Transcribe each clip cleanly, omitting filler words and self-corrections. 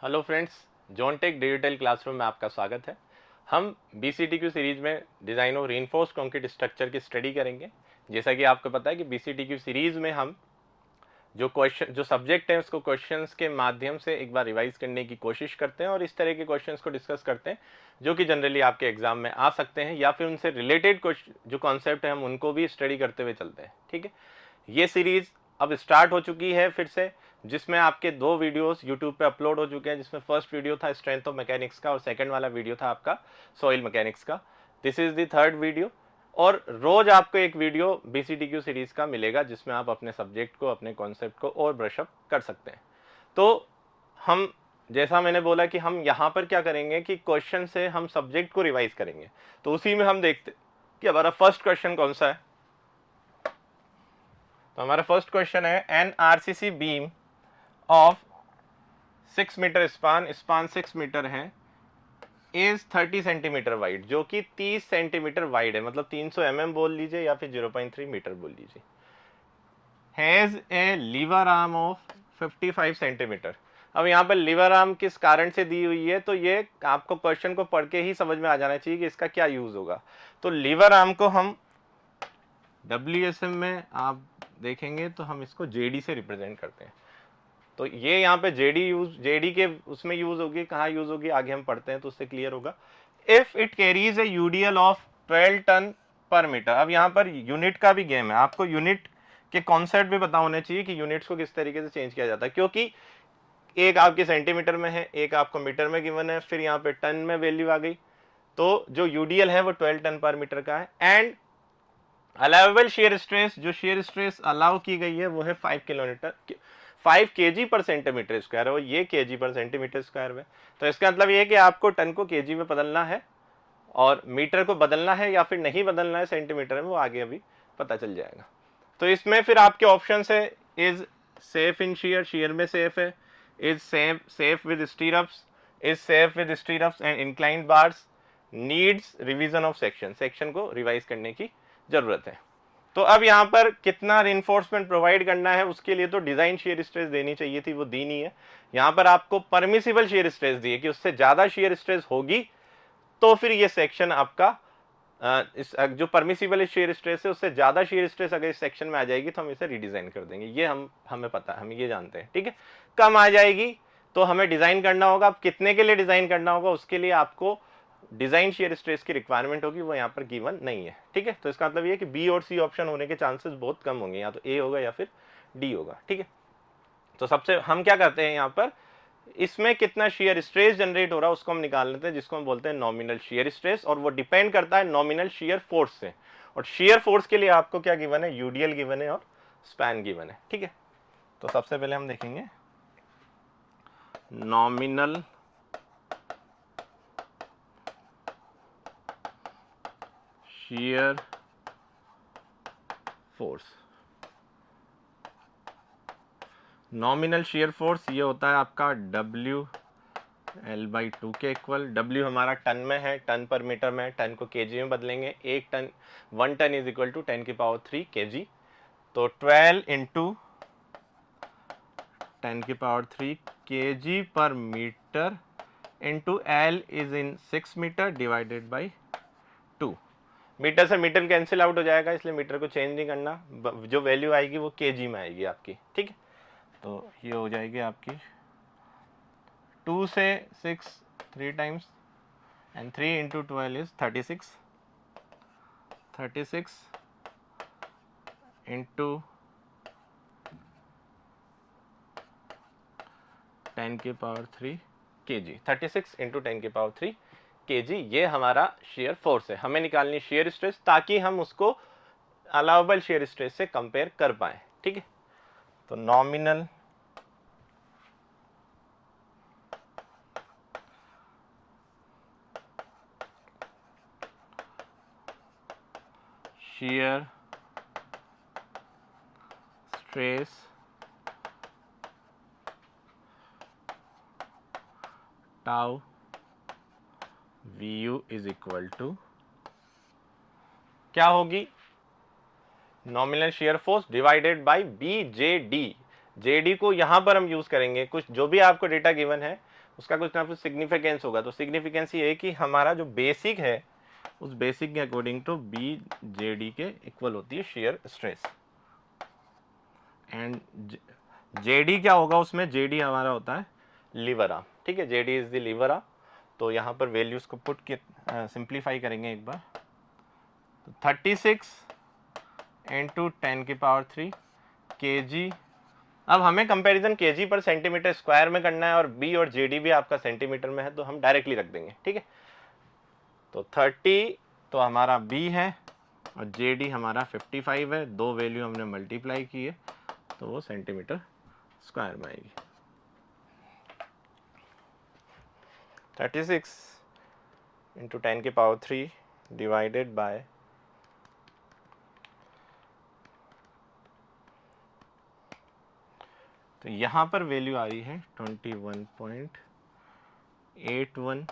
Hello friends, जॉनटेक digital classroom में आपका स्वागत है। हम BCTQ सीरीज में design of reinforced concrete structure की स्टडी करेंगे। जैसा कि आपको पता है कि BCTQ सीरीज में हम जो सब्जेक्ट है उसको क्वेश्चंस के माध्यम से एक बार रिवाइज करने की कोशिश करते हैं और इस तरह के क्वेश्चंस को डिस्कस करते हैं जो कि जनरली आपके एग्जाम में आ सकते हैं, या फिर उनसे रिलेटेड जो कॉन्सेप्ट है हम उनको भी स्टडी करते हुए चलते हैं। ठीक है, ये सीरीज अब स्टार्ट हो चुकी है फिर से, जिसमें आपके 2 वीडियोस यूट्यूब पे अपलोड हो चुके हैं, जिसमें फर्स्ट वीडियो था स्ट्रेंथ ऑफ मैकेनिक्स का और सेकंड वाला वीडियो था आपका सॉइल मैकेनिक्स का। This is the third video और रोज आपको एक वीडियो BCTQ सीरीज का मिलेगा जिसमें आप अपने सब्जेक्ट को, अपने कॉन्सेप्ट को और ब्रशअप कर सकते हैं। तो हम, जैसा मैंने बोला कि हम यहाँ पर क्या करेंगे कि क्वेश्चन से हम सब्जेक्ट को रिवाइज करेंगे। तो उसी में हम देखते कि हमारा फर्स्ट क्वेश्चन कौन सा है। तो हमारा फर्स्ट क्वेश्चन है, an RCC beam of 6 metre span 6 metre है, इज 30 सेंटीमीटर वाइड, जो कि 30 सेंटीमीटर वाइड है, मतलब 300 mm बोल लीजिए या फिर 0.3 मीटर बोल लीजिए। Has a lever arm of 55 centimetre. अब यहाँ पर लीवर आर्म किस कारण से दी हुई है, तो ये आपको क्वेश्चन को पढ़ के ही समझ में आ जाना चाहिए कि इसका क्या यूज होगा। तो लीवर आर्म को हम WSM में आप देखेंगे तो हम इसको JD से रिप्रेजेंट करते हैं। तो ये यहाँ पे JD के उसमें यूज होगी, कहाँ यूज होगी आगे हम पढ़ते हैं तो उससे क्लियर होगा। If it carries a UDL of 12 ton per metre. अब यहाँ पर यूनिट का भी गेम है, आपको यूनिट के कॉन्सेप्ट भी पता होने चाहिए कि यूनिट्स को किस तरीके से चेंज किया जाता है, क्योंकि एक आपके सेंटीमीटर में है, एक आपको मीटर में गिवन है, फिर यहाँ पे टन में वैल्यू आ गई। तो जो UDL है वो 12 टन पर मीटर का है। एंड अलाउेबल शेयर स्ट्रेस, जो शेयर स्ट्रेस अलाउ की गई है वो है 5 kg पर सेंटीमीटर स्क्वायर है, और ये kg पर सेंटीमीटर स्क्वायर में। तो इसका मतलब ये है कि आपको टन को kg में बदलना है और मीटर को बदलना है या फिर नहीं बदलना है सेंटीमीटर में, वो आगे अभी पता चल जाएगा। तो इसमें फिर आपके ऑप्शन है, is safe in share, share में सेफ है, is safe with स्टीरअप्स, is safe with स्टीरअप्स and inclined bars, needs revision of section को रिवाइज करने की जरूरत है। तो अब यहाँ पर कितना रिइंफोर्समेंट प्रोवाइड करना है, उसके लिए तो डिजाइन शेयर स्ट्रेस देनी चाहिए थी, वो दी नहीं है। यहाँ पर आपको परमिसिबल शेयर स्ट्रेस दी है कि उससे ज्यादा शेयर स्ट्रेस होगी तो फिर ये सेक्शन आपका इस जो परमिसिबल शेयर स्ट्रेस है उससे ज्यादा शेयर स्ट्रेस अगर इस सेक्शन में आ जाएगी तो हम इसे रिडिजाइन कर देंगे। ये हमें पता है, हम ये जानते हैं। ठीक है, कम आ जाएगी तो हमें डिजाइन करना होगा। अब कितने के लिए डिजाइन करना होगा, उसके लिए आपको डिजाइन शेयर स्ट्रेस की रिक्वायरमेंट होगी, वो यहाँ पर गिवन नहीं है। ठीक है, तो इसका मतलब ये कि B और C ऑप्शन होने के चांसेस बहुत कम होंगे, या तो A होगा या फिर D होगा। ठीक है, तो सबसे हम क्या करते हैं यहाँ पर, इसमें कितना शेयर स्ट्रेस जनरेट हो रहा है उसको हम निकाल लेते हैं, जिसको हम बोलते हैं नॉमिनल शेयर स्ट्रेस, और वो डिपेंड करता है नॉमिनल शेयर फोर्स से। और शेयर फोर्स के लिए आपको क्या गिवन है, UDL गिवन है और स्पैन गिवन है। ठीक है, तो सबसे पहले हम देखेंगे nominal shear force. Nominal shear force ये होता है आपका WL/2 के इक्वल। W हमारा टन में है, टन पर मीटर में, टन को kg में बदलेंगे। 1 ton is equal to 10⁻³ kg। तो 12 into 10⁻³ kg per metre into L is in 6 metre divided by 2। Metre से मीटर कैंसिल आउट हो जाएगा, इसलिए मीटर को चेंज नहीं करना, जो वैल्यू आएगी वो kg में आएगी आपकी। ठीक है, तो ये हो जाएगी आपकी 2 से 6 3 times and 3 into 12 is 36 into 10⁻³ kg, 36 into 10⁻³ kg, ये हमारा शेयर फोर्स है। हमें निकालनी शेयर स्ट्रेस ताकि हम उसको अलाउबल शेयर स्ट्रेस से कंपेयर कर पाए। ठीक है, तो nominal shear stress tau VU is equal to क्या होगी, nominal shear force divided by BJD। JD को यहां पर हम यूज करेंगे, कुछ जो भी आपको डेटा गिवन है उसका कुछ ना कुछ सिग्निफिकेंस होगा। तो सिग्निफिकेंस ये है कि हमारा जो बेसिक है उस बेसिक के according to B J D के इक्वल होती है shear stress. And J D क्या होगा उसमें, जे डी हमारा होता है लीवर आर्म, ठीक है, J D is the lever arm. तो यहाँ पर वैल्यूज को पुट के सिंप्लीफाई करेंगे एक बार, तो 36 इंटू 10⁻³ kg। अब हमें कंपैरिजन kg पर सेंटीमीटर स्क्वायर में करना है और b और jd भी आपका सेंटीमीटर में है, तो हम डायरेक्टली रख देंगे, ठीक है। तो 30 तो हमारा b है और jd हमारा 55 है, दो वैल्यू हमने मल्टीप्लाई की है तो वो सेंटीमीटर स्क्वायर में आएगी। 36 इंटू 10⁻³ डिवाइडेड बाय तो यहाँ पर वैल्यू आ रही है 21.81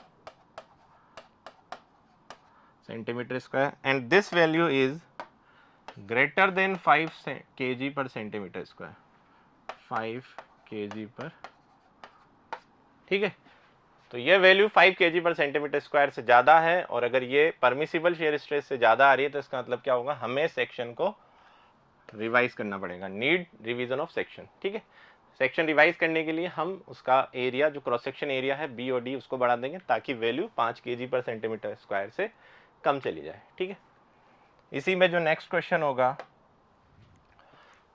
centimetre square and this value is greater than 5 kg पर सेंटीमीटर स्क्वायर, 5 kg पर, ठीक है। तो ये वैल्यू 5 kg पर सेंटीमीटर स्क्वायर से ज़्यादा है और अगर ये परमिसिबल शेयर स्ट्रेस से ज़्यादा आ रही है तो इसका मतलब क्या होगा, हमें सेक्शन को रिवाइज करना पड़ेगा, नीड रिवीजन ऑफ सेक्शन, ठीक है। सेक्शन रिवाइज करने के लिए हम उसका एरिया जो क्रॉस सेक्शन एरिया है बी और डी उसको बढ़ा देंगे ताकि वैल्यू 5 kg पर सेंटीमीटर स्क्वायर से कम चली जाए, ठीक है। इसी में जो नेक्स्ट क्वेश्चन होगा,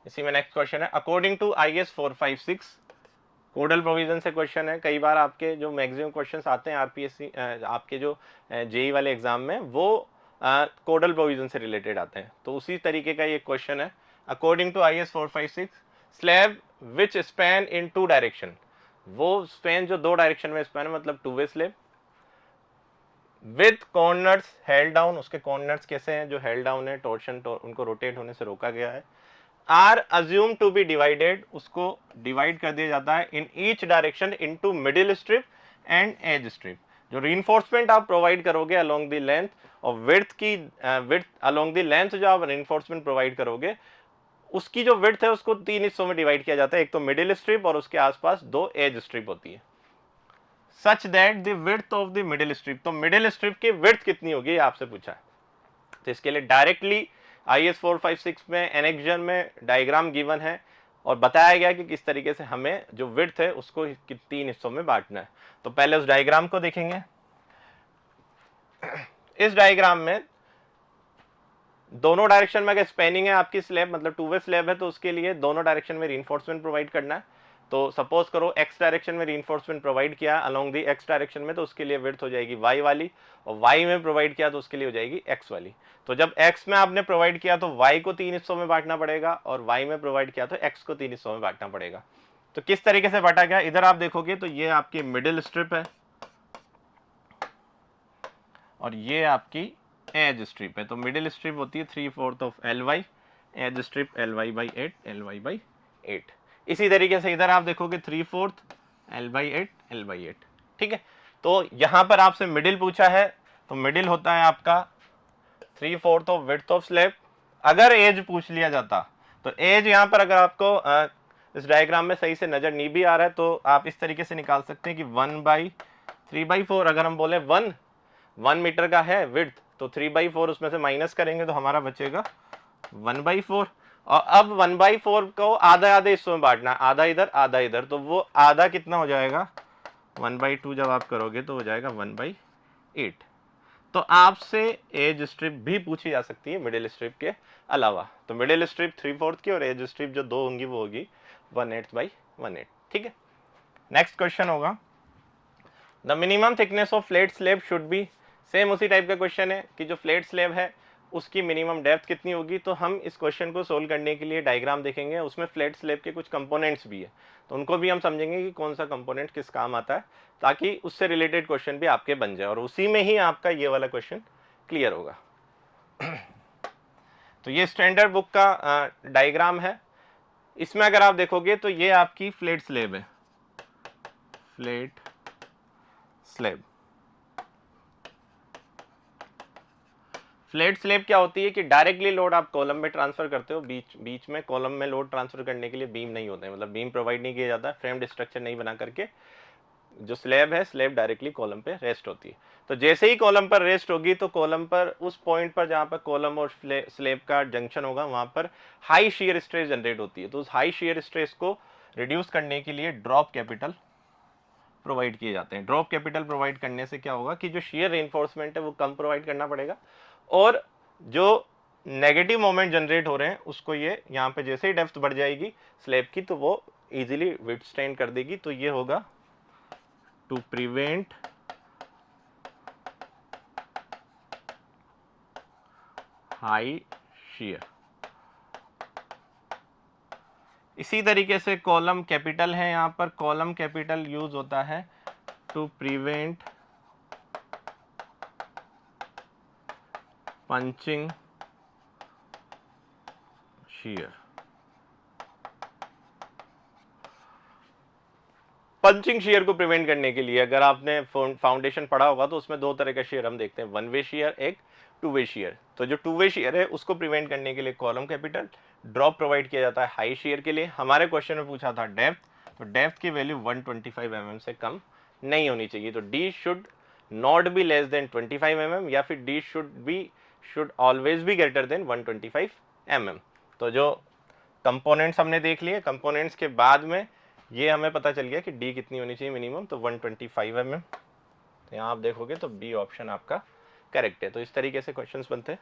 इसी में नेक्स्ट क्वेश्चन है according to IS 456 codal provision से क्वेश्चन है। कई बार आपके जो मैक्सिमम क्वेश्चंस आते हैं आरपीएससी आपके जो जेई वाले एग्जाम में वो कोडल प्रोविजन से रिलेटेड आते हैं, तो उसी तरीके का ये क्वेश्चन है। According to IS 456 slab which span in 2 direction, वो स्पैन जो 2 डायरेक्शन में स्पैन है मतलब 2 way slab with corners held down, उसके कॉर्नर्स कैसे हैं, जो हेल्ड डाउन है, टॉर्शन उनको रोटेट होने से रोका गया है, are assumed to be divided, उसको डिवाइड कर दिया जाता है in each direction into middle strip and edge strip. जो रीइंफोर्समेंट आप प्रोवाइड करोगे अलोंग द लेंथ और विड्थ की विड्थ अलोंग द लेंथ जो आप रीइंफोर्समेंट प्रोवाइड करोगे उसकी जो विड्थ है उसको 3 हिस्सों में डिवाइड किया जाता है, एक तो मिडिल स्ट्रिप और उसके आसपास 2 एज स्ट्रिप होती है, such that the width of the middle strip, तो मिडिल स्ट्रिप की विड्थ कितनी होगी ये आपसे पूछा है। तो इसके लिए डायरेक्टली IS 456 में एनेक्जन में डायग्राम गिवन है और बताया गया कि किस तरीके से हमें जो विड्थ है उसको 3 हिस्सों में बांटना है। तो पहले उस डायग्राम को देखेंगे। इस डायग्राम में दोनों डायरेक्शन में अगर स्पैनिंग है आपकी स्लैब मतलब 2 वे स्लैब है तो उसके लिए दोनों डायरेक्शन में रीइंफोर्समेंट प्रोवाइड करना है। तो सपोज करो x डायरेक्शन में रीइंफोर्समेंट प्रोवाइड किया अलोंग दी x डायरेक्शन में तो उसके लिए विड्थ हो जाएगी y वाली, और y में प्रोवाइड किया तो उसके लिए हो जाएगी x वाली। तो जब x में आपने प्रोवाइड किया तो y को 3 हिस्सों में बांटना पड़ेगा और y में प्रोवाइड किया तो x को 3 हिस्सों में बांटना पड़ेगा। तो किस तरीके से बांटा गया, इधर आप देखोगे तो ये आपकी मिडिल स्ट्रिप है और ये आपकी एज स्ट्रिप है। तो मिडिल स्ट्रिप होती है 3/4 of ly, as strip ly/8 ly/8। इसी तरीके से इधर आप देखोगे 3/4 l/8 l/8, ठीक है। तो यहां पर आपसे मिडिल पूछा है तो मिडिल होता है आपका 3/4 ऑफ विड्थ ऑफ स्लैब। अगर एज पूछ लिया जाता तो एज यहां पर अगर आपको इस डायग्राम में सही से नजर नहीं भी आ रहा है तो आप इस तरीके से निकाल सकते हैं कि 1/3/4, अगर हम बोले 1 मीटर का है विड्थ तो 3/4 उसमें से माइनस करेंगे तो हमारा बचेगा 1/4। और अब 1/4 को आधा आधे हिस्सों में बांटना है, आधा इधर आधा इधर, तो वो आधा कितना हो जाएगा 1/2 जब आप करोगे तो हो जाएगा 1/8। तो आपसे एज स्ट्रिप भी पूछी जा सकती है मिडिल स्ट्रिप के अलावा। तो मिडिल स्ट्रिप 3/4 की और एज स्ट्रिप जो 2 होंगी वो होगी 1/8/1/8, ठीक है। नेक्स्ट क्वेश्चन होगा the minimum thickness of flat slab should be, same उसी टाइप का क्वेश्चन है कि जो फ्लैट स्लैब है उसकी मिनिमम डेप्थ कितनी होगी। तो हम इस क्वेश्चन को सोल्व करने के लिए डायग्राम देखेंगे, उसमें फ्लैट स्लैब के कुछ कंपोनेंट्स भी है तो उनको भी हम समझेंगे कि कौन सा कंपोनेंट किस काम आता है ताकि उससे रिलेटेड क्वेश्चन भी आपके बन जाए और उसी में ही आपका ये वाला क्वेश्चन क्लियर होगा। तो ये स्टैंडर्ड बुक का डायग्राम है, इसमें अगर आप देखोगे तो ये आपकी फ्लैट स्लैब है, फ्लैट स्लैब। फ्लैट स्लैब क्या होती है कि डायरेक्टली लोड आप कॉलम में ट्रांसफर करते हो, बीच में कॉलम में लोड ट्रांसफर करने के लिए बीम नहीं होते हैं, मतलब बीम प्रोवाइड नहीं किया जाता, फ्रेम्ड स्ट्रक्चर नहीं बना करके जो स्लैब है, स्लैब डायरेक्टली कॉलम पे रेस्ट होती है। तो जैसे ही कॉलम पर रेस्ट होगी तो कॉलम पर उस पॉइंट पर जहाँ पर कॉलम और स्लैब का जंक्शन होगा वहाँ पर हाई शियर स्ट्रेस जनरेट होती है। तो उस हाई शियर स्ट्रेस को रिड्यूस करने के लिए ड्रॉप कैपिटल प्रोवाइड किए जाते हैं। ड्रॉप कैपिटल प्रोवाइड करने से क्या होगा कि जो शियर रेनफोर्समेंट है वो कम प्रोवाइड करना पड़ेगा, और जो नेगेटिव मोमेंट जनरेट हो रहे हैं उसको ये यहाँ पे जैसे ही डेप्थ बढ़ जाएगी स्लैब की तो वो इजीली विथस्टैंड कर देगी। तो ये होगा टू प्रिवेंट हाई शियर। इसी तरीके से कॉलम कैपिटल है, यहाँ पर कॉलम कैपिटल यूज होता है to prevent punching shear. Punching shear को प्रिवेंट करने के लिए अगर आपने फाउंडेशन पढ़ा होगा तो उसमें दो तरह का शियर हम देखते हैं, वन वे शियर, एक टू वे शियर। तो जो टू वे शियर है उसको प्रिवेंट करने के लिए कॉलम कैपिटल ड्रॉप प्रोवाइड किया जाता है हाई शियर के लिए। हमारे क्वेश्चन में पूछा था डेप्थ, तो डेप्थ की वैल्यू 125 mm से कम नहीं होनी चाहिए। तो D should not be less then 25 mm या फिर D should always be greater then 125 mm। तो जो कंपोनेंट्स हमने देख लिए, कंपोनेंट्स के बाद में ये हमें पता चल गया कि डी कितनी होनी चाहिए मिनिमम, तो 125 mm। तो यहाँ आप देखोगे तो बी ऑप्शन आपका करेक्ट है। तो इस तरीके से क्वेश्चंस बनते हैं।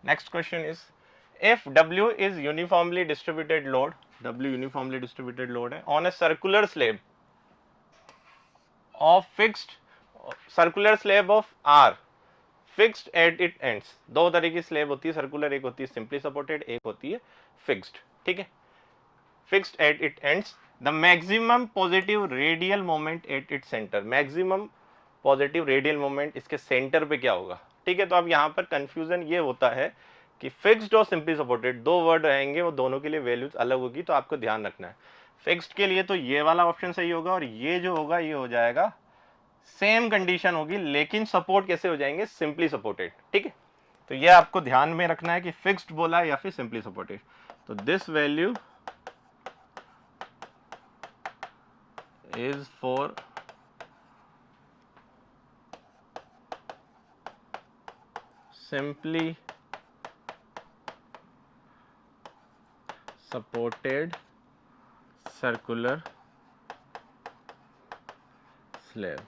Next question is if W is uniformly distributed load, W uniformly distributed load है on a circular slab of fixed, circular slab of R fixed at it ends. दो तरह की स्लैब होती है सर्कुलर, एक होती है सिंपली सपोर्टेड, एक होती है फिक्स्ड। ठीक है, fixed at it ends, the maximum positive radial moment at it centre. Maximum positive radial moment इसके सेंटर पे क्या होगा। ठीक है, तो अब यहाँ पर कंफ्यूजन ये होता है कि फिक्स्ड और सिंपली सपोर्टेड दो वर्ड रहेंगे, वो दोनों के लिए वैल्यूज अलग होगी। तो आपको ध्यान रखना है फिक्स्ड के लिए तो ये वाला ऑप्शन सही होगा, और ये जो होगा ये हो जाएगा सेम कंडीशन होगी, लेकिन सपोर्ट कैसे हो जाएंगे, सिंपली सपोर्टेड। ठीक है, तो ये आपको ध्यान में रखना है कि फिक्स्ड बोला या फिर सिंपली सपोर्टेड। तो this value is for simply supported circular slab.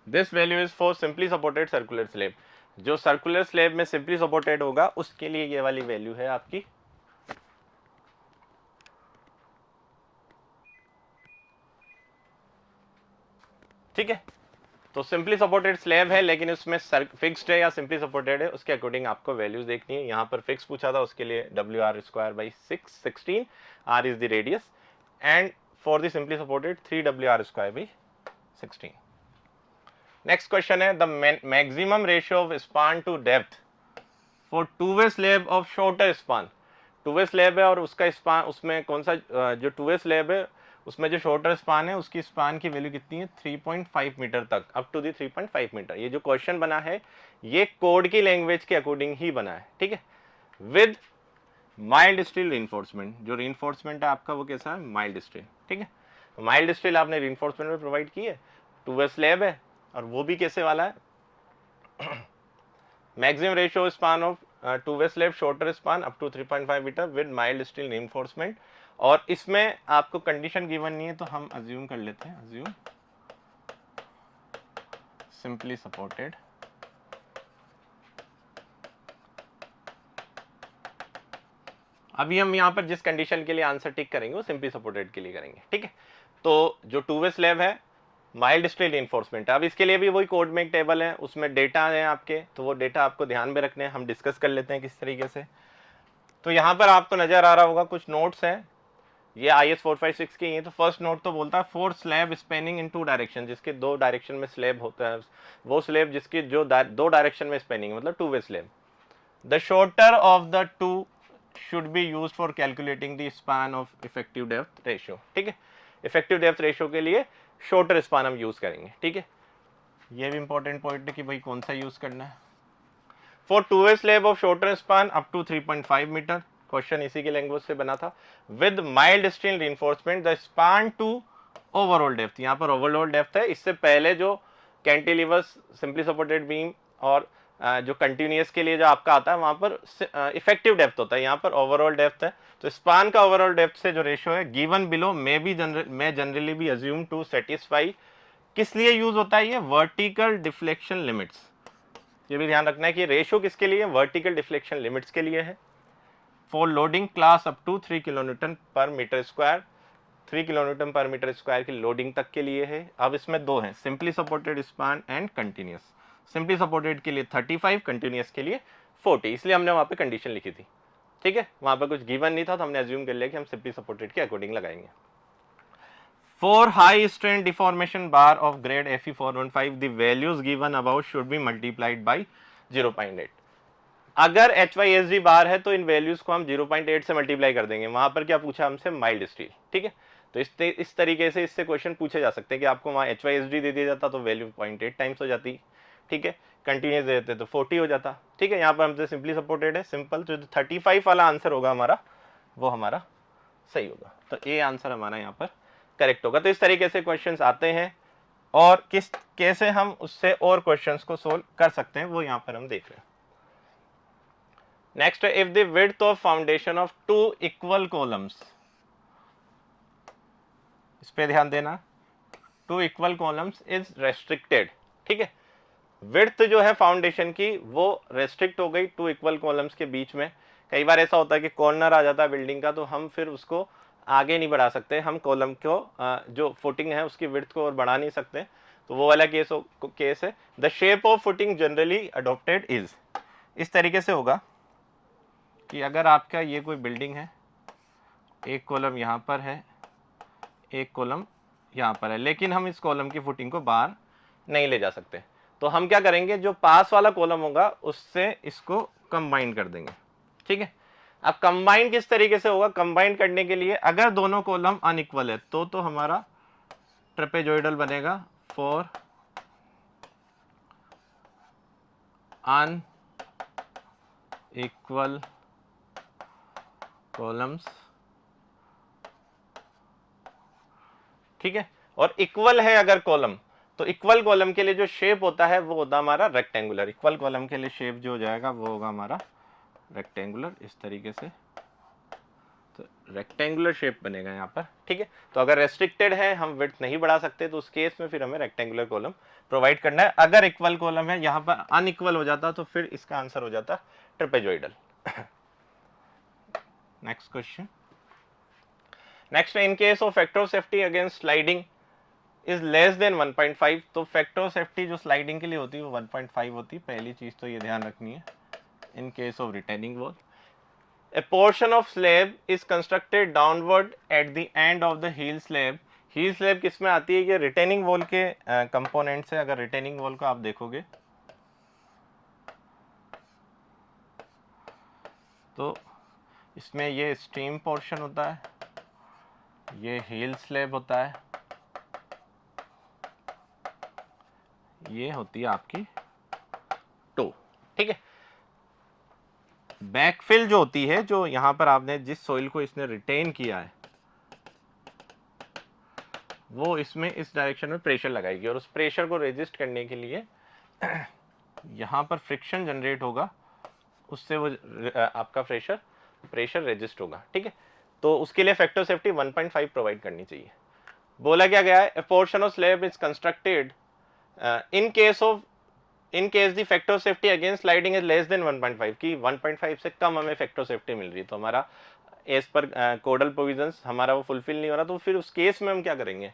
This value is for simply supported circular slab. जो सर्कुलर स्लैब में सिंपली सपोर्टेड होगा उसके लिए ये वाली वैल्यू है आपकी। ठीक है, तो सिंपली सपोर्टेड स्लैब है लेकिन उसमें फिक्स्ड है या सिंपली सपोर्टेड है उसके अकॉर्डिंग आपको वैल्यूज देखनी है। यहाँ पर फिक्स पूछा था उसके लिए WR square by 16, R is the radius, and for the simply supported 3WR square by 16। Next question है the maximum ratio of span to depth for two way slab of shorter span. Two way slab है और उसका span, उसमें कौन सा जो to way slab है उसमें जो शॉर्टर स्पान है उसकी स्पान की वैल्यू कितनी है 3.5 मीटर तक, अप टू दी 3.5 मीटर। ये जो क्वेश्चन बना है ये कोड की लैंग्वेज के अकॉर्डिंग ही बना है। ठीक है, विद माइल्ड स्टील रिइंफोर्समेंट। जो रिइंफोर्समेंट है आपका वो कैसा है, माइल्ड स्टील। ठीक है, माइल्ड स्टील आपने रिइंफोर्समेंट में प्रोवाइड की है, टू वे स्लैब है और वो भी कैसे वाला है maximum ratio span of two way slab shorter span up to 3.5 metre with mild steel reinforcement. और इसमें आपको कंडीशन गिवन नहीं है तो हम अज्यूम कर लेते हैं, अज्यूम सिंपली सपोर्टेड। अभी हम यहाँ पर जिस कंडीशन के लिए आंसर टिक करेंगे वो सिंपली सपोर्टेड के लिए करेंगे। ठीक है, तो जो टू वे स्लैब है माइल्ड स्टील रिइंफोर्समेंट, अब इसके लिए भी वही कोड में एक टेबल है, उसमें डेटा है आपके, तो वो डेटा आपको ध्यान में रखने हैं। हम डिस्कस कर लेते हैं किस तरीके से। तो यहाँ पर आपको नजर आ रहा होगा कुछ नोट्स हैं, ये IS 456 के। ये तो फर्स्ट नोट तो बोलता है for slab spanning in two direction, जिसके दो डायरेक्शन में स्लैब होता है, वो स्लैब जिसकी जो दो डायरेक्शन में स्पेनिंग मतलब to way slab. The shorter of the two should be used for calculating the span of effective depth ratio. ठीक है, इफेक्टिव डेप्थ रेशियो के लिए शॉर्टर स्पान हम यूज करेंगे। ठीक है, ये भी इंपॉर्टेंट पॉइंट है कि भाई कौन सा यूज करना है। For two way slab of shorter span up to 3.5 metre question इसी के लैंग्वेज से बना था। With mild steel reinforcement the span to overall depth, यहाँ पर ओवरऑल डेप्थ है, इससे पहले जो कैंटिलीवर्स, सिंपली सपोर्टेड बीम और जो कंटिन्यूअस के लिए जो आपका आता है वहां पर इफेक्टिव डेप्थ होता है, यहाँ पर ओवरऑल डेप्थ है। तो स्पान का ओवरऑल डेप्थ से जो रेशियो है given below may generally be assumed to satisfy, किस लिए यूज होता है ये, वर्टिकल डिफ्लेक्शन लिमिट्स। ये भी ध्यान रखना है कि रेशियो किसके लिए, वर्टिकल डिफ्लेक्शन लिमिट्स के लिए है। For loading class up to 3 kilonewton per metre square, 3 kilonewton per metre square की लोडिंग तक के लिए है। अब इसमें दो हैं, simply supported span and continuous. Simply supported के लिए 35, कंटिन्यूअस के लिए 40, इसलिए हमने वहां पे कंडीशन लिखी थी। ठीक है, वहां पर कुछ गिवन नहीं था तो हमने अज्यूम कर लिया कि हम सिंपली सपोर्टेड के अकॉर्डिंग लगाएंगे। For high strength deformation bar of grade Fe 415 the values given about should be multiplied by 0.8। अगर HYSD बार है तो इन वैल्यूज को हम 0.8 से मल्टीप्लाई कर देंगे। वहां पर क्या पूछा हमसे, माइल्ड स्टील। ठीक है, तो इस तरीके से इससे क्वेश्चन पूछे जा सकते हैं कि आपको वहां HYSD दे दिया जाता तो वैल्यू 0.8 टाइम्स हो जाती। ठीक है, कंटिन्यूस दे देते तो 40 हो जाता। ठीक है, यहाँ पर हमसे सिंपली सपोर्टेड है, सिंपल, जो 35 वाला आंसर होगा हमारा वो हमारा सही होगा। तो ए आंसर हमारा यहाँ पर करेक्ट होगा। तो इस तरीके से क्वेश्चंस आते हैं और कैसे हम उससे और क्वेश्चंस को सोल्व कर सकते हैं वो यहाँ पर हम देख रहे हैं। नेक्स्ट है, if the width of foundation of 2 equal columns, इस पे ध्यान देना, 2 इक्वल कॉलम्स इज रेस्ट्रिक्टेड। ठीक है, विड्थ जो है फाउंडेशन की वो रेस्ट्रिक्ट हो गई 2 इक्वल कॉलम्स के बीच में। कई बार ऐसा होता है कि कॉर्नर आ जाता है बिल्डिंग का, तो हम फिर उसको आगे नहीं बढ़ा सकते, हम कॉलम को जो फुटिंग है उसकी विड्थ को और बढ़ा नहीं सकते, तो वो वाला केस है। The shape of footing generally adopted is, इस तरीके से होगा कि अगर आपका ये कोई बिल्डिंग है, एक कॉलम यहाँ पर है, एक कॉलम यहाँ पर है, लेकिन हम इस कॉलम की फुटिंग को बाहर नहीं ले जा सकते, तो हम क्या करेंगे, जो पास वाला कॉलम होगा उससे इसको कंबाइन कर देंगे। ठीक है, अब कंबाइन किस तरीके से होगा, कंबाइन करने के लिए अगर दोनों कॉलम अनइक्वल है तो हमारा ट्रेपेजॉइडल बनेगा फॉर अनइक्वल कॉलम्स। ठीक है, और इक्वल है अगर कॉलम, तो इक्वल कॉलम के लिए जो शेप होता है वो होता है हमारा रेक्टेंगुलर। इक्वल कॉलम के लिए शेप जो हो जाएगा वो होगा हमारा रेक्टेंगुलर, इस तरीके से, तो रेक्टेंगुलर शेप बनेगा यहाँ पर। ठीक है, तो अगर रेस्ट्रिक्टेड है, हम विड्थ नहीं बढ़ा सकते, तो उस केस में फिर हमें रेक्टेंगुलर कॉलम प्रोवाइड करना है। अगर इक्वल कॉलम है, यहाँ पर अनइक्वल हो जाता तो फिर इसका आंसर हो जाता trapezoidal. Next question, next, in case of factor of safety against sliding is less then 1.5, तो फैक्टर ऑफ सेफ्टी जो स्लाइडिंग के लिए होती है वो 1.5 होती है। पहली चीज तो ये ध्यान रखनी है। In case of retaining wall, a portion of slab is constructed downward at the end of the heel slab। heel slab किस में आती है, ये रिटेनिंग वॉल के कंपोनेंट है। अगर रिटेनिंग वॉल को आप देखोगे तो इसमें ये स्टीम पोर्शन होता है, ये हील स्लैब होता है, ये होती है आपकी टो। ठीक है, बैकफिल जो होती है, जो यहां पर आपने जिस सॉइल को इसने रिटेन किया है वो इसमें इस डायरेक्शन में प्रेशर लगाएगी, और उस प्रेशर को रेजिस्ट करने के लिए यहां पर फ्रिक्शन जनरेट होगा, उससे वो आपका प्रेशर रेजिस्ट होगा। ठीक है, तो उसके लिए फैक्टर सेफ्टी 1.5 प्रोवाइड करनी चाहिए। बोला क्या गया है, ए portion of slab is constructed in case the factor of safety against sliding is less then 1.5, की 1.5 से कम हमें फैक्टर ऑफ सेफ्टी मिल रही है, तो हमारा एज पर कोडल प्रोविजंस हमारा वो फुलफिल नहीं हो रहा, तो फिर उस केस में हम क्या करेंगे,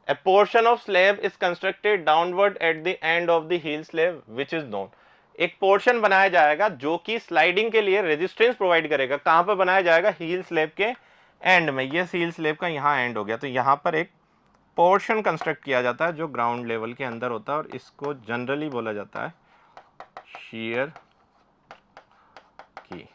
a portion of slab is constructed downward at the end of the heel slab which is known. एक पोर्शन बनाया जाएगा जो कि स्लाइडिंग के लिए रेजिस्टेंस प्रोवाइड करेगा। कहां पर बनाया जाएगा, हील स्लैब के एंड में। ये हील स्लैब का यहाँ एंड हो गया, तो यहाँ पर एक पोर्शन कंस्ट्रक्ट किया जाता है जो ग्राउंड लेवल के अंदर होता है, और इसको जनरली बोला जाता है शीयर की।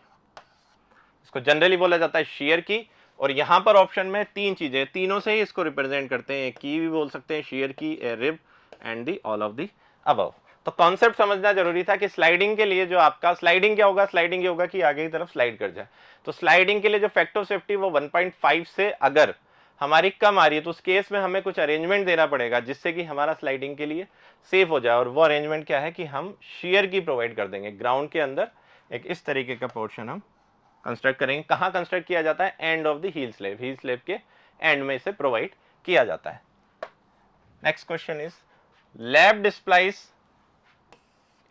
इसको जनरली बोला जाता है शीयर की। और यहाँ पर ऑप्शन में 3 चीजें, तीनों से ही इसको रिप्रेजेंट करते हैं। की भी बोल सकते हैं, shear key, a rib and the all of the above. तो कॉन्सेप्ट समझना जरूरी था कि स्लाइडिंग के लिए जो आपका स्लाइडिंग क्या होगा, स्लाइडिंग ये होगा कि आगे की तरफ स्लाइड कर जाए। तो स्लाइडिंग के लिए जो फैक्टर ऑफ सेफ्टी वो 1.5 से अगर हमारी कम आ रही है तो उस केस में हमें कुछ अरेंजमेंट देना पड़ेगा जिससे कि हमारा स्लाइडिंग के लिए सेफ हो जाए। और वो अरेंजमेंट क्या है कि हम शेयर की प्रोवाइड कर देंगे। ग्राउंड के अंदर एक इस तरीके का पोर्शन हम कंस्ट्रक्ट करेंगे। कहाँ कंस्ट्रक्ट किया जाता है? End of the heel slab के एंड में इसे प्रोवाइड किया जाता है। Next question is lap splices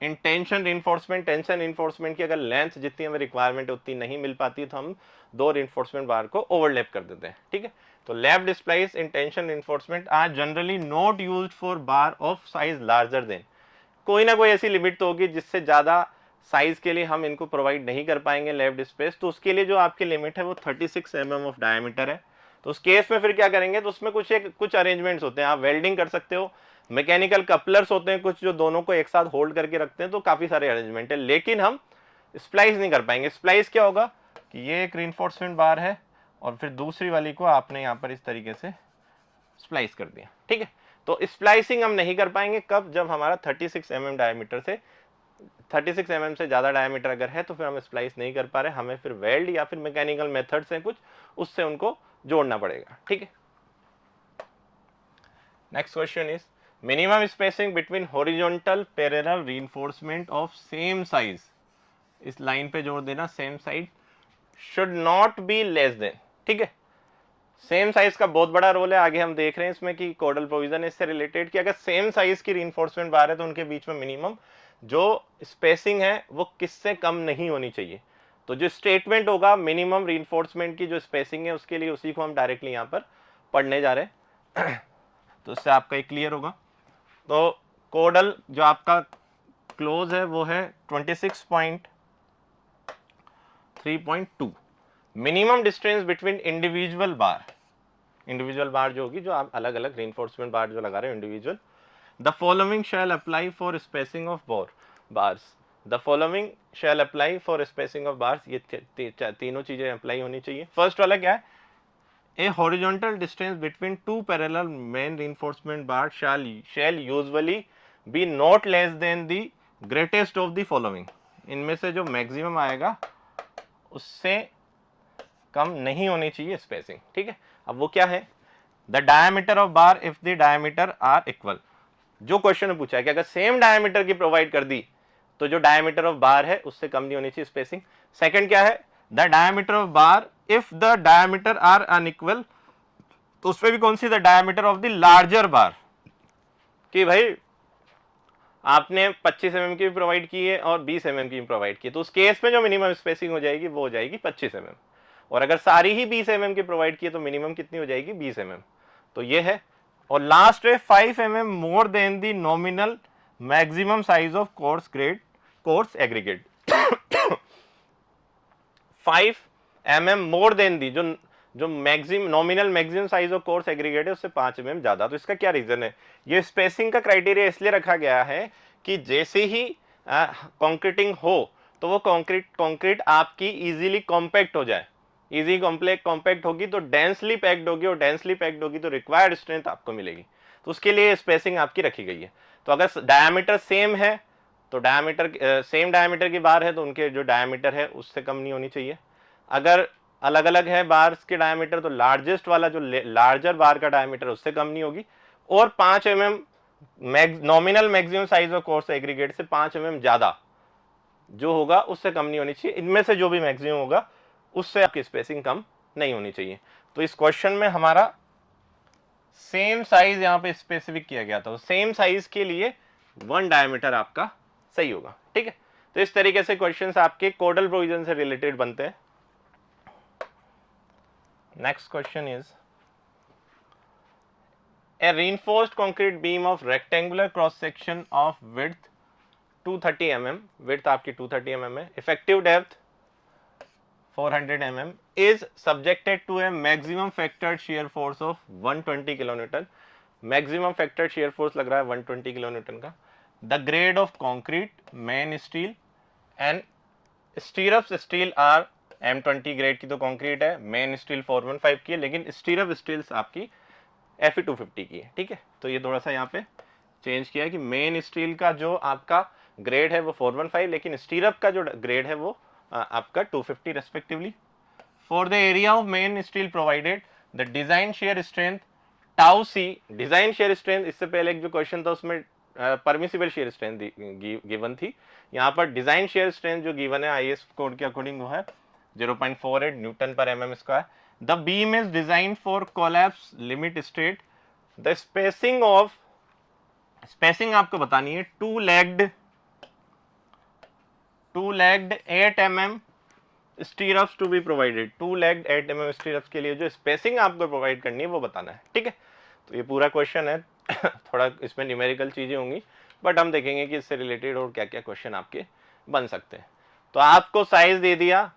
in tension reinforcement. Tension reinforcement की अगर लेंथ जितनी हमें रिक्वायरमेंट उतनी नहीं मिल पाती तो हम दो रिइंफोर्समेंट बार को ओवरलैप कर देते हैं। ठीक है, तो lap splices in tension reinforcement are generally not used for bar of size larger than. कोई ना कोई ऐसी लिमिट तो होगी जिससे ज्यादा साइज के लिए हम इनको प्रोवाइड नहीं कर पाएंगे लैब डिस्प्लेस। तो उसके लिए जो आपकी लिमिट है वो 36 mm ऑफ डायमीटर है। तो उस केस में फिर क्या करेंगे? तो उसमें कुछ अरेंजमेंट्स होते हैं। आप वेल्डिंग कर सकते हो, मैकेनिकल कपलर्स होते हैं कुछ जो दोनों को एक साथ होल्ड करके रखते हैं, तो काफी सारे अरेंजमेंट है। लेकिन हम स्प्लाइस नहीं कर पाएंगे। स्प्लाइस क्या होगा कि ये एक रिइंफोर्समेंट बार है और फिर दूसरी वाली को आपने यहाँ पर इस तरीके से स्प्लाइस कर दिया। ठीक है, तो स्प्लाइसिंग हम नहीं कर पाएंगे। कब? जब हमारा 36 mm डायमीटर से 36 mm से ज़्यादा डायमीटर अगर है तो फिर हम स्प्लाइस नहीं कर पा रहे, हमें फिर वेल्ड या फिर मैकेनिकल मेथड से कुछ उससे उनको जोड़ना पड़ेगा। ठीक है, next question is minimum spacing between horizontal parallel reinforcement of same size. इस लाइन पे जोड़ देना, same size should not be less then. ठीक है, सेम साइज का बहुत बड़ा रोल है। आगे हम देख रहे हैं इसमें कि कोडल प्रोविजन है इससे रिलेटेड कि अगर सेम साइज की रीइंफोर्समेंट बार है तो उनके बीच में मिनिमम जो स्पेसिंग है वो किससे कम नहीं होनी चाहिए। तो जो स्टेटमेंट होगा मिनिमम रीइंफोर्समेंट की जो स्पेसिंग है उसके लिए, उसी को हम डायरेक्टली यहाँ पर पढ़ने जा रहे हैं। तो इससे आपका एक क्लियर होगा। तो कोडल जो आपका क्लोज है वो है 26.3.2 मिनिमम डिस्टेंस बिटवीन इंडिविजुअल बार। इंडिविजुअल बार जो होगी, जो आप अलग अलग रीइंफोर्समेंट बार जो लगा रहे हो individual. The following shall apply for spacing of bars. The following shall apply for spacing of bars. ये तीनों चीजें अप्लाई होनी चाहिए। फर्स्ट वाला क्या है? A horizontal distance between two parallel main reinforcement bar shall usually be not less than the greatest of the following. इनमें से जो मैक्सिमम आएगा उससे कम नहीं होनी चाहिए स्पेसिंग। ठीक है, अब वो क्या है? The diameter of bar if the diameter are equal. जो क्वेश्चन में पूछा है कि अगर सेम डायमीटर की प्रोवाइड कर दी तो जो डायमीटर ऑफ बार है उससे कम नहीं होनी चाहिए स्पेसिंग। सेकंड क्या है? The diameter of bar if the diameter are unequal. तो उसमें भी कौन सी? The diameter of the larger bar. कि भाई आपने 25 mm की प्रोवाइड की है और 20 mm की प्रोवाइड की, तो उस केस में जो मिनिमम स्पेसिंग हो जाएगी वो हो जाएगी 25 mm। और अगर सारी ही 20 mm की प्रोवाइड की है तो मिनिमम कितनी हो जाएगी? 20 mm। तो ये है। और लास्ट है 5 mm more than the nominal maximum size of coarse aggregate. 5 mm more than the जो maximum nominal maximum size of coarse aggregate है उससे 5 mm ज्यादा। तो इसका क्या रीजन है? ये स्पेसिंग का क्राइटेरिया इसलिए रखा गया है कि जैसे ही कंक्रीटिंग हो तो वो कंक्रीट आपकी इजीली कॉम्पैक्ट हो जाए। इजी कॉम्पैक्ट होगी तो डेंसली पैक्ड होगी, और डेंसली पैक्ड होगी तो रिक्वायर्ड स्ट्रेंथ आपको मिलेगी। तो उसके लिए स्पेसिंग आपकी रखी गई है। तो अगर डायमीटर सेम है तो सेम डायमीटर की बार है तो उनके जो डायमीटर है उससे कम नहीं होनी चाहिए। अगर अलग अलग है बार्स के डायमीटर तो लार्जेस्ट वाला जो लार्जर बार का डायमीटर उससे कम नहीं होगी। और 5 mm nominal maximum size of coarse aggregate से 5 mm ज्यादा जो होगा उससे कम नहीं होनी चाहिए। इनमें से जो भी मैक्सिमम होगा उससे आपकी स्पेसिंग कम नहीं होनी चाहिए। तो इस क्वेश्चन में हमारा सेम साइज यहाँ पे स्पेसिफिक किया गया था। सेम साइज के लिए 1 डायमीटर आपका सही होगा। ठीक है, तो इस तरीके से क्वेश्चंस आपके कोडल प्रोविजन से रिलेटेड बनते हैं। Next question is a reinforced concrete beam of rectangular cross section of width 230 mm, width आपकी 230 mm है, effective depth 400 mm, is subjected to a maximum factored shear force of 120 kilonewton. maximum factored shear force लग रहा है 120 kilonewton का। the grade of concrete, main steel and stirrups steel are M20 grade की तो concrete है, main steel 415 की है, लेकिन स्टीरअप स्टील्स आपकी Fe250 की है। ठीक है, तो ये थोड़ा सा यहाँ पे चेंज किया है कि मेन स्टील का जो आपका ग्रेड है वो 415, लेकिन स्टीरअप का जो ग्रेड है वो आपका 250 respectively. For the area of main steel provided the design shear strength tau c, design shear strength, इससे पहले एक जो क्वेश्चन था उसमें परमिसिबल शेयर स्ट्रेंथ गिवन थी, यहाँ पर डिजाइन शेयर स्ट्रेंथ जो गिवन है आईएस कोड के अकॉर्डिंग वो है 0.48 newton per mm square. The beam is design for collapse limit state. The spacing of, spacing आपको बतानी है, two legged 8 mm stirrups to be provided, 2 legged 8 mm stirrups के लिए जो स्पेसिंग आपको प्रोवाइड करनी है वो बताना है, ठीक है। तो ये पूरा क्वेश्चन है थोड़ा इसमें न्यूमेरिकल चीजें होंगी, बट हम देखेंगे कि इससे रिलेटेड और क्या क्या क्वेश्चन आपके बन सकते हैं। तो आपको साइज दे दिया,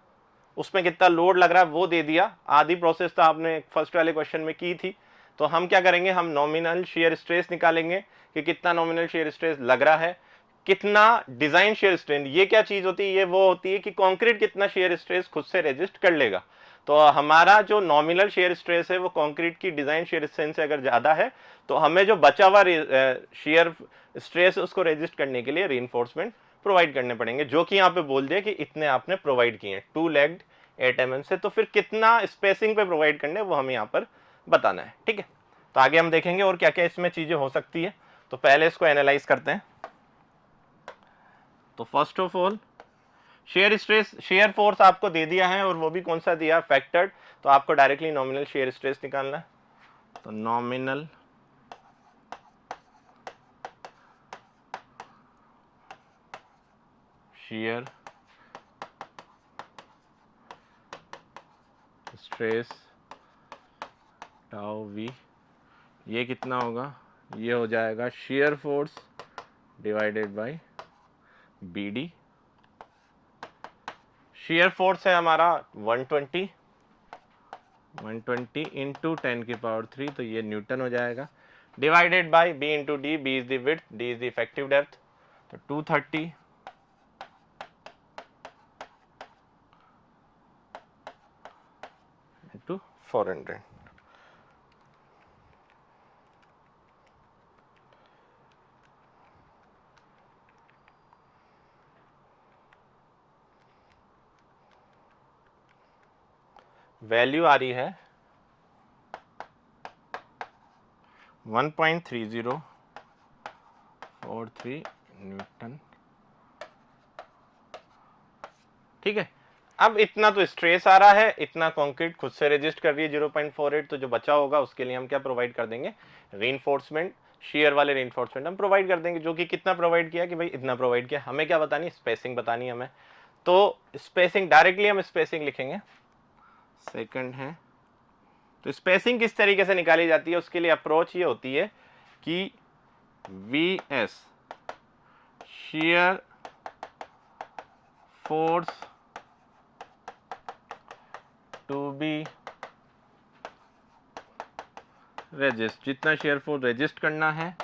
उसमें कितना लोड लग रहा है वो दे दिया, आधी प्रोसेस तो आपने फर्स्ट वाले क्वेश्चन में की थी। तो हम क्या करेंगे, हम नॉमिनल शेयर स्ट्रेस निकालेंगे कि कितना नॉमिनल शेयर स्ट्रेस लग रहा है, कितना डिजाइन शेयर स्ट्रेंथ, ये क्या चीज होती है, ये वो होती है कि कंक्रीट कितना शेयर स्ट्रेस खुद से रेजिस्ट कर लेगा। तो हमारा जो नॉमिनल शेयर स्ट्रेस है वो कंक्रीट की डिजाइन शेयर स्ट्रेंथ से अगर ज्यादा है तो हमें जो बचा हुआ शेयर स्ट्रेस उसको रेजिस्ट करने के लिए रीइंफोर्समेंट प्रोवाइड करने पड़ेंगे, जो कि यहाँ पे बोल दिया कि इतने आपने प्रोवाइड किए हैं 2 लेग्ड 8 mm से। तो फिर कितना स्पेसिंग पे प्रोवाइड करने वो हमें यहाँ पर बताना है, ठीक है। तो आगे हम देखेंगे और क्या क्या इसमें चीजें हो सकती है। तो पहले इसको एनालाइज करते हैं। तो first of all shear stress, shear force आपको दे दिया है और वो भी कौन सा दिया, फैक्टर्ड। तो आपको डायरेक्टली नॉमिनल शेयर स्ट्रेस निकालना है। तो nominal shear stress tau v, ये कितना होगा, ये हो जाएगा shear force divided by BD. Shear force है हमारा 120 इंटू 10⁻³ तो ये न्यूटन हो जाएगा, divided by b into d, b is the width, d is the effective depth. तो 230 इंटू 400। वैल्यू आ रही है 1.3043 न्यूटन, ठीक है। अब इतना तो स्ट्रेस आ रहा है, इतना कंक्रीट खुद से रेजिस्ट कर रही है 0.48, तो जो बचा होगा उसके लिए हम क्या प्रोवाइड कर देंगे, रीइंफोर्समेंट, शेयर वाले रीइंफोर्समेंट हम प्रोवाइड कर देंगे, जो कि कितना प्रोवाइड किया कि भाई इतना प्रोवाइड किया। हमें क्या बतानी, स्पेसिंग बतानी हमें। तो स्पेसिंग डायरेक्टली हम स्पेसिंग लिखेंगे, सेकंड है। तो स्पेसिंग किस तरीके से निकाली जाती है, उसके लिए अप्रोच ये होती है कि VS shear force to be resist, जितना शेयर फोर्स रेजिस्ट करना है,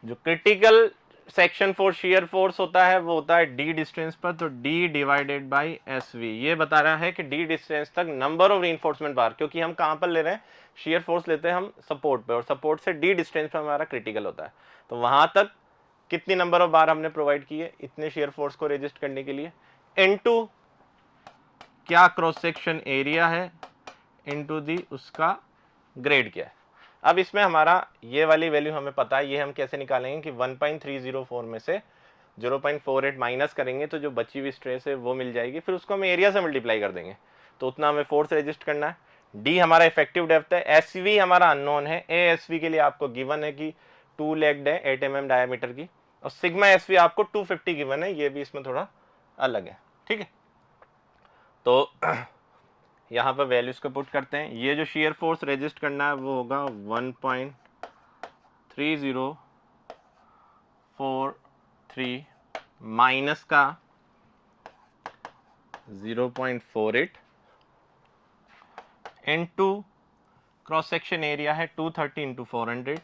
जो critical section for shear force होता है वो होता है D डिस्टेंस पर, तो D डिवाइडेड बाई SV। ये बता रहा है कि D डिस्टेंस तक नंबर ऑफ रीइंफोर्समेंट बार, क्योंकि हम कहाँ पर ले रहे हैं, शेयर फोर्स लेते हैं हम सपोर्ट पे, और सपोर्ट से D डिस्टेंस पर हमारा क्रिटिकल होता है। तो वहां तक कितनी नंबर ऑफ बार हमने प्रोवाइड की है इतने शेयर फोर्स को रेजिस्ट करने के लिए, इनटू क्या क्रॉस सेक्शन एरिया है, इनटू दी उसका ग्रेड क्या है। अब इसमें हमारा ये वाली वैल्यू हमें पता है, ये हम कैसे निकालेंगे कि 1.304 में से 0.48 माइनस करेंगे तो जो बची हुई स्ट्रेस है वो मिल जाएगी, फिर उसको हम एरिया से मल्टीप्लाई कर देंगे, तो उतना हमें फोर्स रेजिस्ट करना है। डी हमारा इफेक्टिव डेप्थ है, एसवी हमारा अननोन है, एएसवी के लिए आपको गिवन है कि 2 लेग्ड है 8 mm डायमीटर की, और सिग्मा एसवी आपको 250 गिवन है, ये भी इसमें थोड़ा अलग है, ठीक है। तो यहाँ पर वैल्यूज को पुट करते हैं। ये जो शेयर फोर्स रेजिस्ट करना है वो होगा 1.3043 माइनस का 0.48 इनटू क्रॉस सेक्शन एरिया है 230 into 400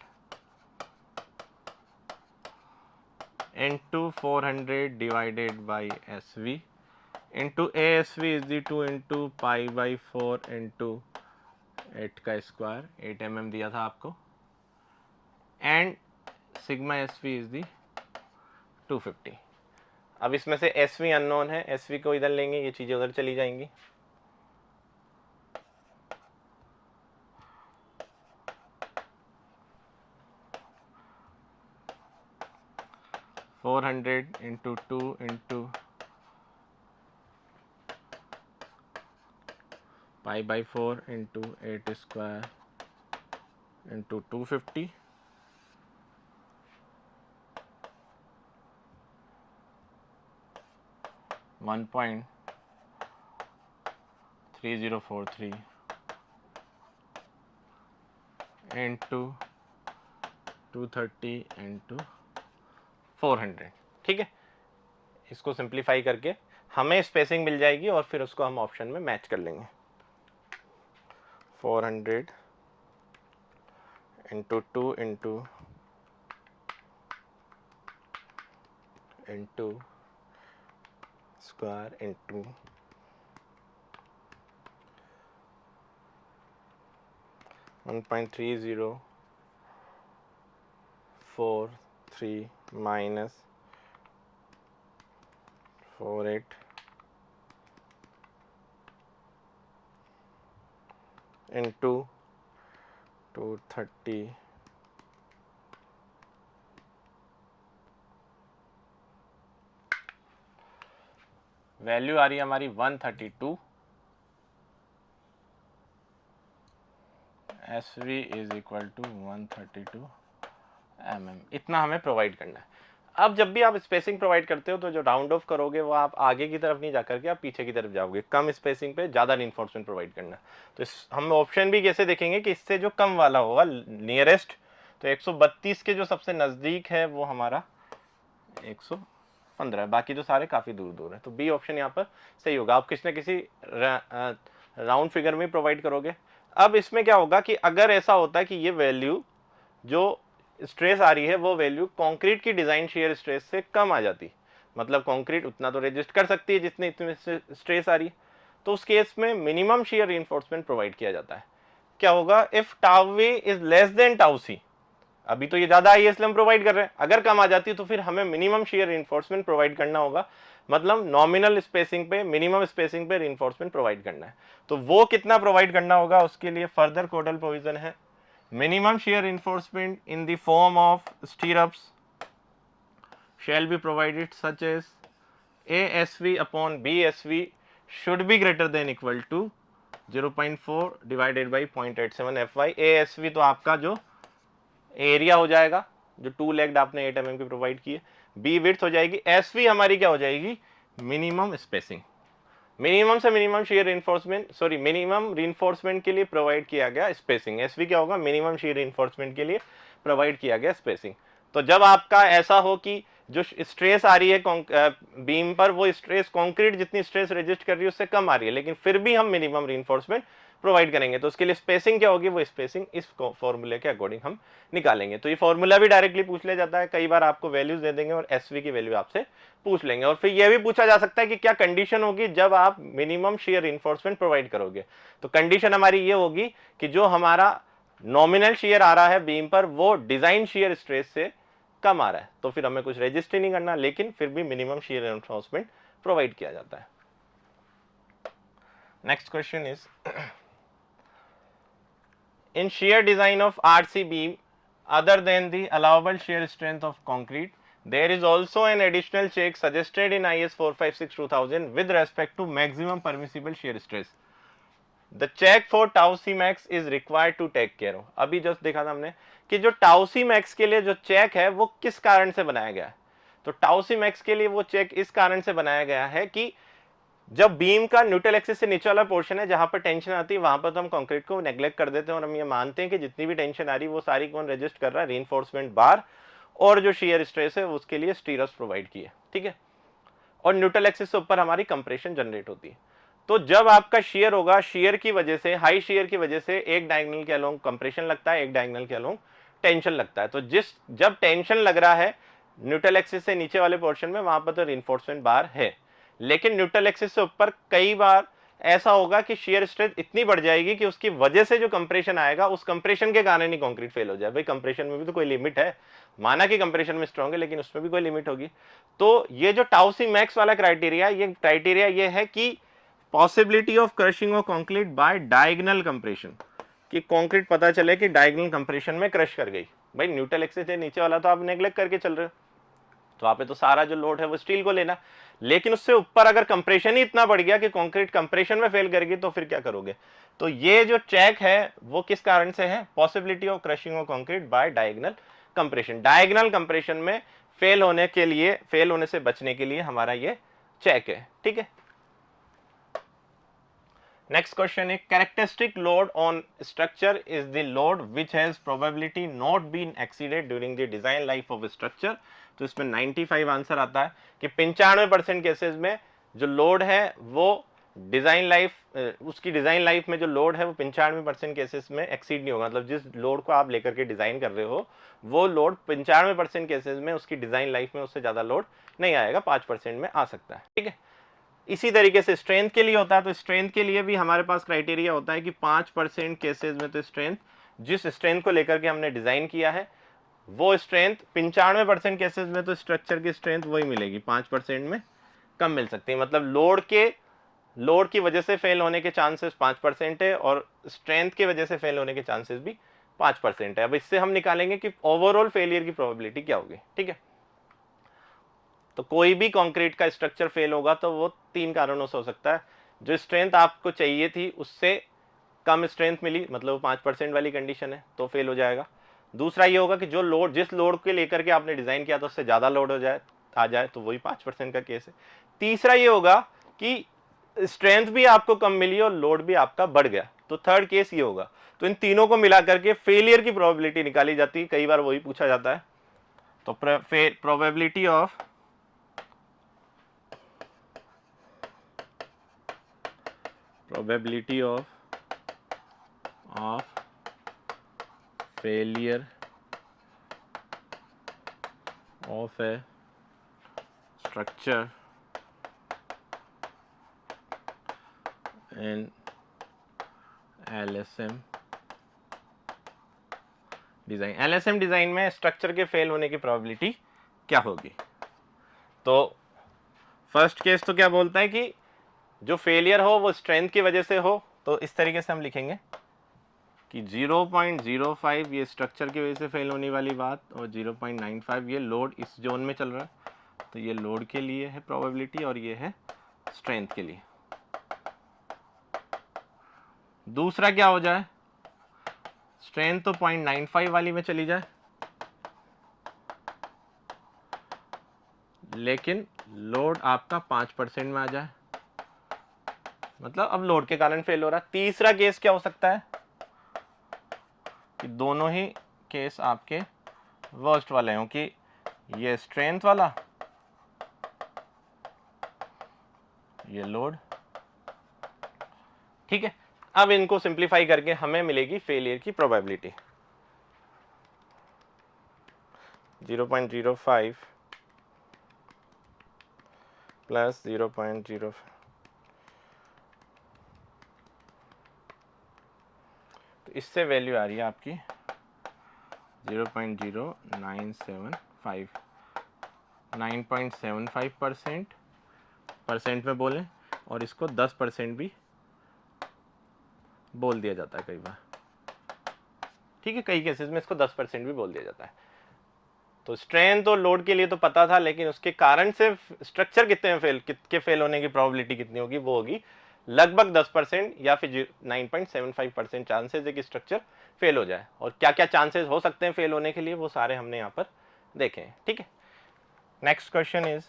into 400 divided by SV into ASV is the 2 into π/4 into 8 का स्क्वायर, 8 mm दिया था आपको, and sigma S V is the 250। अब इसमें से एस वी अननोन है, एस वी को इधर लेंगे, ये चीज़ें उधर चली जाएंगी। For 400 into 2 into pi by 4 into 8 square into 250 1.3043 into 230 into 400। ठीक है, इसको सिंप्लीफाई करके हमें स्पेसिंग मिल जाएगी और फिर उसको हम ऑप्शन में मैच कर लेंगे। 400 into 2 into square into 1.3043 minus 48 into 230 value आ रही है हमारी 132। S V is equal to 132 mm, इतना हमें प्रोवाइड करना है। अब जब भी आप स्पेसिंग प्रोवाइड करते हो तो जो राउंड ऑफ करोगे वो आप आगे की तरफ नहीं जा करके आप पीछे की तरफ जाओगे, कम स्पेसिंग पे ज़्यादा रीइंफोर्समेंट प्रोवाइड करना। तो हम ऑप्शन भी कैसे देखेंगे कि इससे जो कम वाला होगा नियरेस्ट, तो 132 के जो सबसे नज़दीक है वो हमारा 115 है, बाकी जो सारे काफ़ी दूर दूर है। तो बी ऑप्शन यहाँ पर सही होगा। आप किसी न किसी राउंड फिगर में प्रोवाइड करोगे। अब इसमें क्या होगा कि अगर ऐसा होता है कि ये वैल्यू जो स्ट्रेस आ रही है वो वैल्यू कंक्रीट की डिज़ाइन शेयर स्ट्रेस से कम आ जाती, मतलब कंक्रीट उतना तो रेजिस्ट कर सकती है जितने इतने स्ट्रेस आ रही है, तो उस केस में मिनिमम शेयर रीइंफोर्समेंट प्रोवाइड किया जाता है। क्या होगा, if tau V is less than tau C, अभी तो ये ज़्यादा आई इसलिए हम प्रोवाइड कर रहे हैं, अगर कम आ जाती है तो फिर हमें मिनिमम शेयर रीइंफोर्समेंट प्रोवाइड करना होगा, मतलब नॉमिनल स्पेसिंग पे मिनिमम स्पेसिंग पे रीइंफोर्समेंट प्रोवाइड करना है। तो वो कितना प्रोवाइड करना होगा, उसके लिए फर्दर कोडल प्रोविजन है। Minimum shear reinforcement in the form of stirrups shall be provided such as ASV upon BSV should be greater than equal to 0.4 divided by 0.87 FY। ASV तो आपका जो एरिया हो जाएगा, जो 2 लेग्ड आपने 8 mm की provide की है। B विड्थ हो जाएगी। SV हमारी क्या हो जाएगी, मिनिमम स्पेसिंग। मिनिमम से minimum share reinforcement, sorry minimum reinforcement के लिए प्रोवाइड किया गया स्पेसिंग। एसवी क्या होगा, मिनिमम शेयर रीइंफोर्समेंट के लिए प्रोवाइड किया गया स्पेसिंग। तो जब आपका ऐसा हो कि जो स्ट्रेस आ रही है बीम पर, वो स्ट्रेस कंक्रीट जितनी स्ट्रेस रेजिस्ट कर रही है उससे कम आ रही है, लेकिन फिर भी हम मिनिमम रीइंफोर्समेंट प्रोवाइड करेंगे, तो उसके लिए स्पेसिंग क्या होगी, वो स्पेसिंग इस फॉर्मूले के अकॉर्डिंग हम निकालेंगे। तो ये फॉर्मूला भी डायरेक्टली पूछ लिया जाता है, कई बार आपको वैल्यूज दे देंगे और एसवी की वैल्यू आपसे पूछ लेंगे। और फिर यह भी पूछा जा सकता है कि क्या कंडीशन होगी जब आप मिनिमम शेयर रीइंफोर्समेंट प्रोवाइड करोगे। तो कंडीशन हमारी ये होगी कि जो हमारा नॉमिनल शेयर आ रहा है बीम पर वो डिजाइन शेयर स्ट्रेस से कम आ रहा है, तो फिर हमें कुछ रजिस्ट नहीं करना, लेकिन फिर भी मिनिमम शेयर रीइंफोर्समेंट प्रोवाइड किया जाता है। Next question is, in shear design of RC beam other than the allowable shear strength of concrete, there is also an additional check suggested in IS 456-2000 with respect to maximum permissible shear stress. The check for tau c max is required to take care of। अभी just देखा था हमने कि जो tau c max के लिए जो check है वो किस कारण से बनाया गया है। तो tau c max के लिए वो चेक इस कारण से बनाया गया है कि जब बीम का न्यूट्रल एक्सिस से नीचे वाला पोर्शन है जहां पर टेंशन आती है, वहां पर तो हम कंक्रीट को नेग्लेक्ट कर देते हैं और हम ये मानते हैं कि जितनी भी टेंशन आ रही है वो सारी कौन रेजिस्ट कर रहा है, रीइंफोर्समेंट बार और जो शेयर स्ट्रेस है उसके लिए स्टीरप्स प्रोवाइड किए, ठीक है। और न्यूट्रल एक्सिस से ऊपर हमारी कंप्रेशन जनरेट होती है। तो जब आपका शेयर होगा, शेयर की वजह से, हाई शेयर की वजह से एक डायगोनल के अलोंग कंप्रेशन लगता है, एक डायगोनल के अलोंग टेंशन लगता है। तो जब टेंशन लग रहा है न्यूट्रल एक्सिस से नीचे वाले पोर्शन में, वहां पर तो रीइंफोर्समेंट बार है, लेकिन न्यूट्रल एक्सिस से ऊपर कई बार ऐसा होगा कि शियर स्ट्रेंथ इतनी बढ़ जाएगी कि उसकी वजह से जो कंप्रेशन आएगा उस कंप्रेशन के कारण ही कंक्रीट फेल हो जाए। भाई कंप्रेशन में भी तो कोई लिमिट है, माना कि कंप्रेशन में स्ट्रांग है लेकिन उसमें भी कोई लिमिट होगी। तो ये जो टाउ सी मैक्स वाला क्राइटेरिया, ये क्राइटेरिया ये है कि possibility of crushing of concrete bye diagonal compression, कि कंक्रीट पता चले कि डायगोनल कंप्रेशन में क्रश कर गई। भाई न्यूट्रल एक्सिस है नीचे वाला तो आप नेग्लेक्ट करके चल रहे हो, तो आप पे तो सारा जो लोड है वो स्टील को लेना, लेकिन उससे ऊपर अगर कंप्रेशन ही इतना बढ़ गया कि कंक्रीट कंप्रेशन में फेल करेगी तो फिर क्या करोगे। तो ये जो चेक है वो किस कारण से है, possibility of crushing of concrete bye diagonal compression. Diagonal compression में फेल होने के लिए, फेल होने से बचने के लिए हमारा ये चेक है, ठीक है। नेक्स्ट क्वेश्चन है, characteristic load on structure is the load which has probability not been exceeded during the design life of structure. तो इसमें 95 आंसर आता है कि 95% केसेस में जो लोड है वो डिजाइन लाइफ, उसकी डिजाइन लाइफ में जो लोड है वो 95% केसेस में एक्सीड नहीं होगा। मतलब जिस लोड को आप लेकर के डिजाइन कर रहे हो वो लोड 95% केसेस में उसकी डिजाइन लाइफ में उससे ज्यादा लोड नहीं आएगा, 5% में आ सकता है, ठीक है। इसी तरीके से स्ट्रेंथ के लिए होता है, तो स्ट्रेंथ के लिए भी हमारे पास क्राइटेरिया होता है कि 5% केसेस में तो स्ट्रेंथ, जिस स्ट्रेंथ को लेकर के हमने डिजाइन किया है वो स्ट्रेंथ 95% केसेस में तो स्ट्रक्चर की स्ट्रेंथ वही मिलेगी, 5% में कम मिल सकती है। मतलब लोड की वजह से फेल होने के चांसेस 5% है और स्ट्रेंथ की वजह से फेल होने के चांसेस भी 5% है। अब इससे हम निकालेंगे कि ओवरऑल फेलियर की प्रोबेबिलिटी क्या होगी, ठीक है। तो कोई भी कंक्रीट का स्ट्रक्चर फेल होगा तो वो 3 कारणों से हो सकता है। जो स्ट्रेंथ आपको चाहिए थी उससे कम स्ट्रेंथ मिली, मतलब 5% वाली कंडीशन है तो फेल हो जाएगा। दूसरा ये होगा कि जो लोड, जिस लोड के लेकर के आपने डिजाइन किया था उससे ज्यादा लोड हो जाए, आ जाए, तो वही 5% का केस है। तीसरा ये होगा कि स्ट्रेंथ भी आपको कम मिली और लोड भी आपका बढ़ गया, तो थर्ड केस ये होगा। तो इन तीनों को मिला करके फेलियर की प्रोबेबिलिटी निकाली जाती है, कई बार वही पूछा जाता है। तो probability of failure of a structure in LSM design. LSM design में स्ट्रक्चर के फेल होने की प्रोबेबिलिटी क्या होगी। तो फर्स्ट केस तो क्या बोलता है कि जो फेलियर हो वो स्ट्रेंथ की वजह से हो, तो इस तरीके से हम लिखेंगे कि 0.05 ये स्ट्रक्चर की वजह से फेल होने वाली बात और 0.95 ये लोड इस जोन में चल रहा है, तो ये लोड के लिए है प्रोबेबिलिटी और ये है स्ट्रेंथ के लिए। दूसरा क्या हो जाए, स्ट्रेंथ तो 0.95 वाली में चली जाए लेकिन लोड आपका 5% में आ जाए, मतलब अब लोड के कारण फेल हो रहा है। तीसरा केस क्या हो सकता है कि दोनों ही केस आपके वर्स्ट वाले हों, कि ये स्ट्रेंथ वाला, ये लोड, ठीक है। अब इनको सिंप्लीफाई करके हमें मिलेगी फेलियर की प्रोबेबिलिटी 0.05 प्लस 0.05, तो इससे वैल्यू आ रही है आपकी 0.0975, 9.75% परसेंट में बोलें, और इसको 10% भी बोल दिया जाता है कई बार, ठीक है। कई केसेस में इसको 10% भी बोल दिया जाता है। तो स्ट्रेंथ और लोड के लिए तो पता था, लेकिन उसके कारण से स्ट्रक्चर कितने में फेल होने की प्रोबेबिलिटी कितनी होगी, वो होगी लगभग 10% या फिर 9.75% चांसेस है कि स्ट्रक्चर फेल हो जाए। और क्या क्या चांसेस हो सकते हैं फेल होने के लिए वो सारे हमने यहाँ पर देखे हैं, ठीक है। Next question is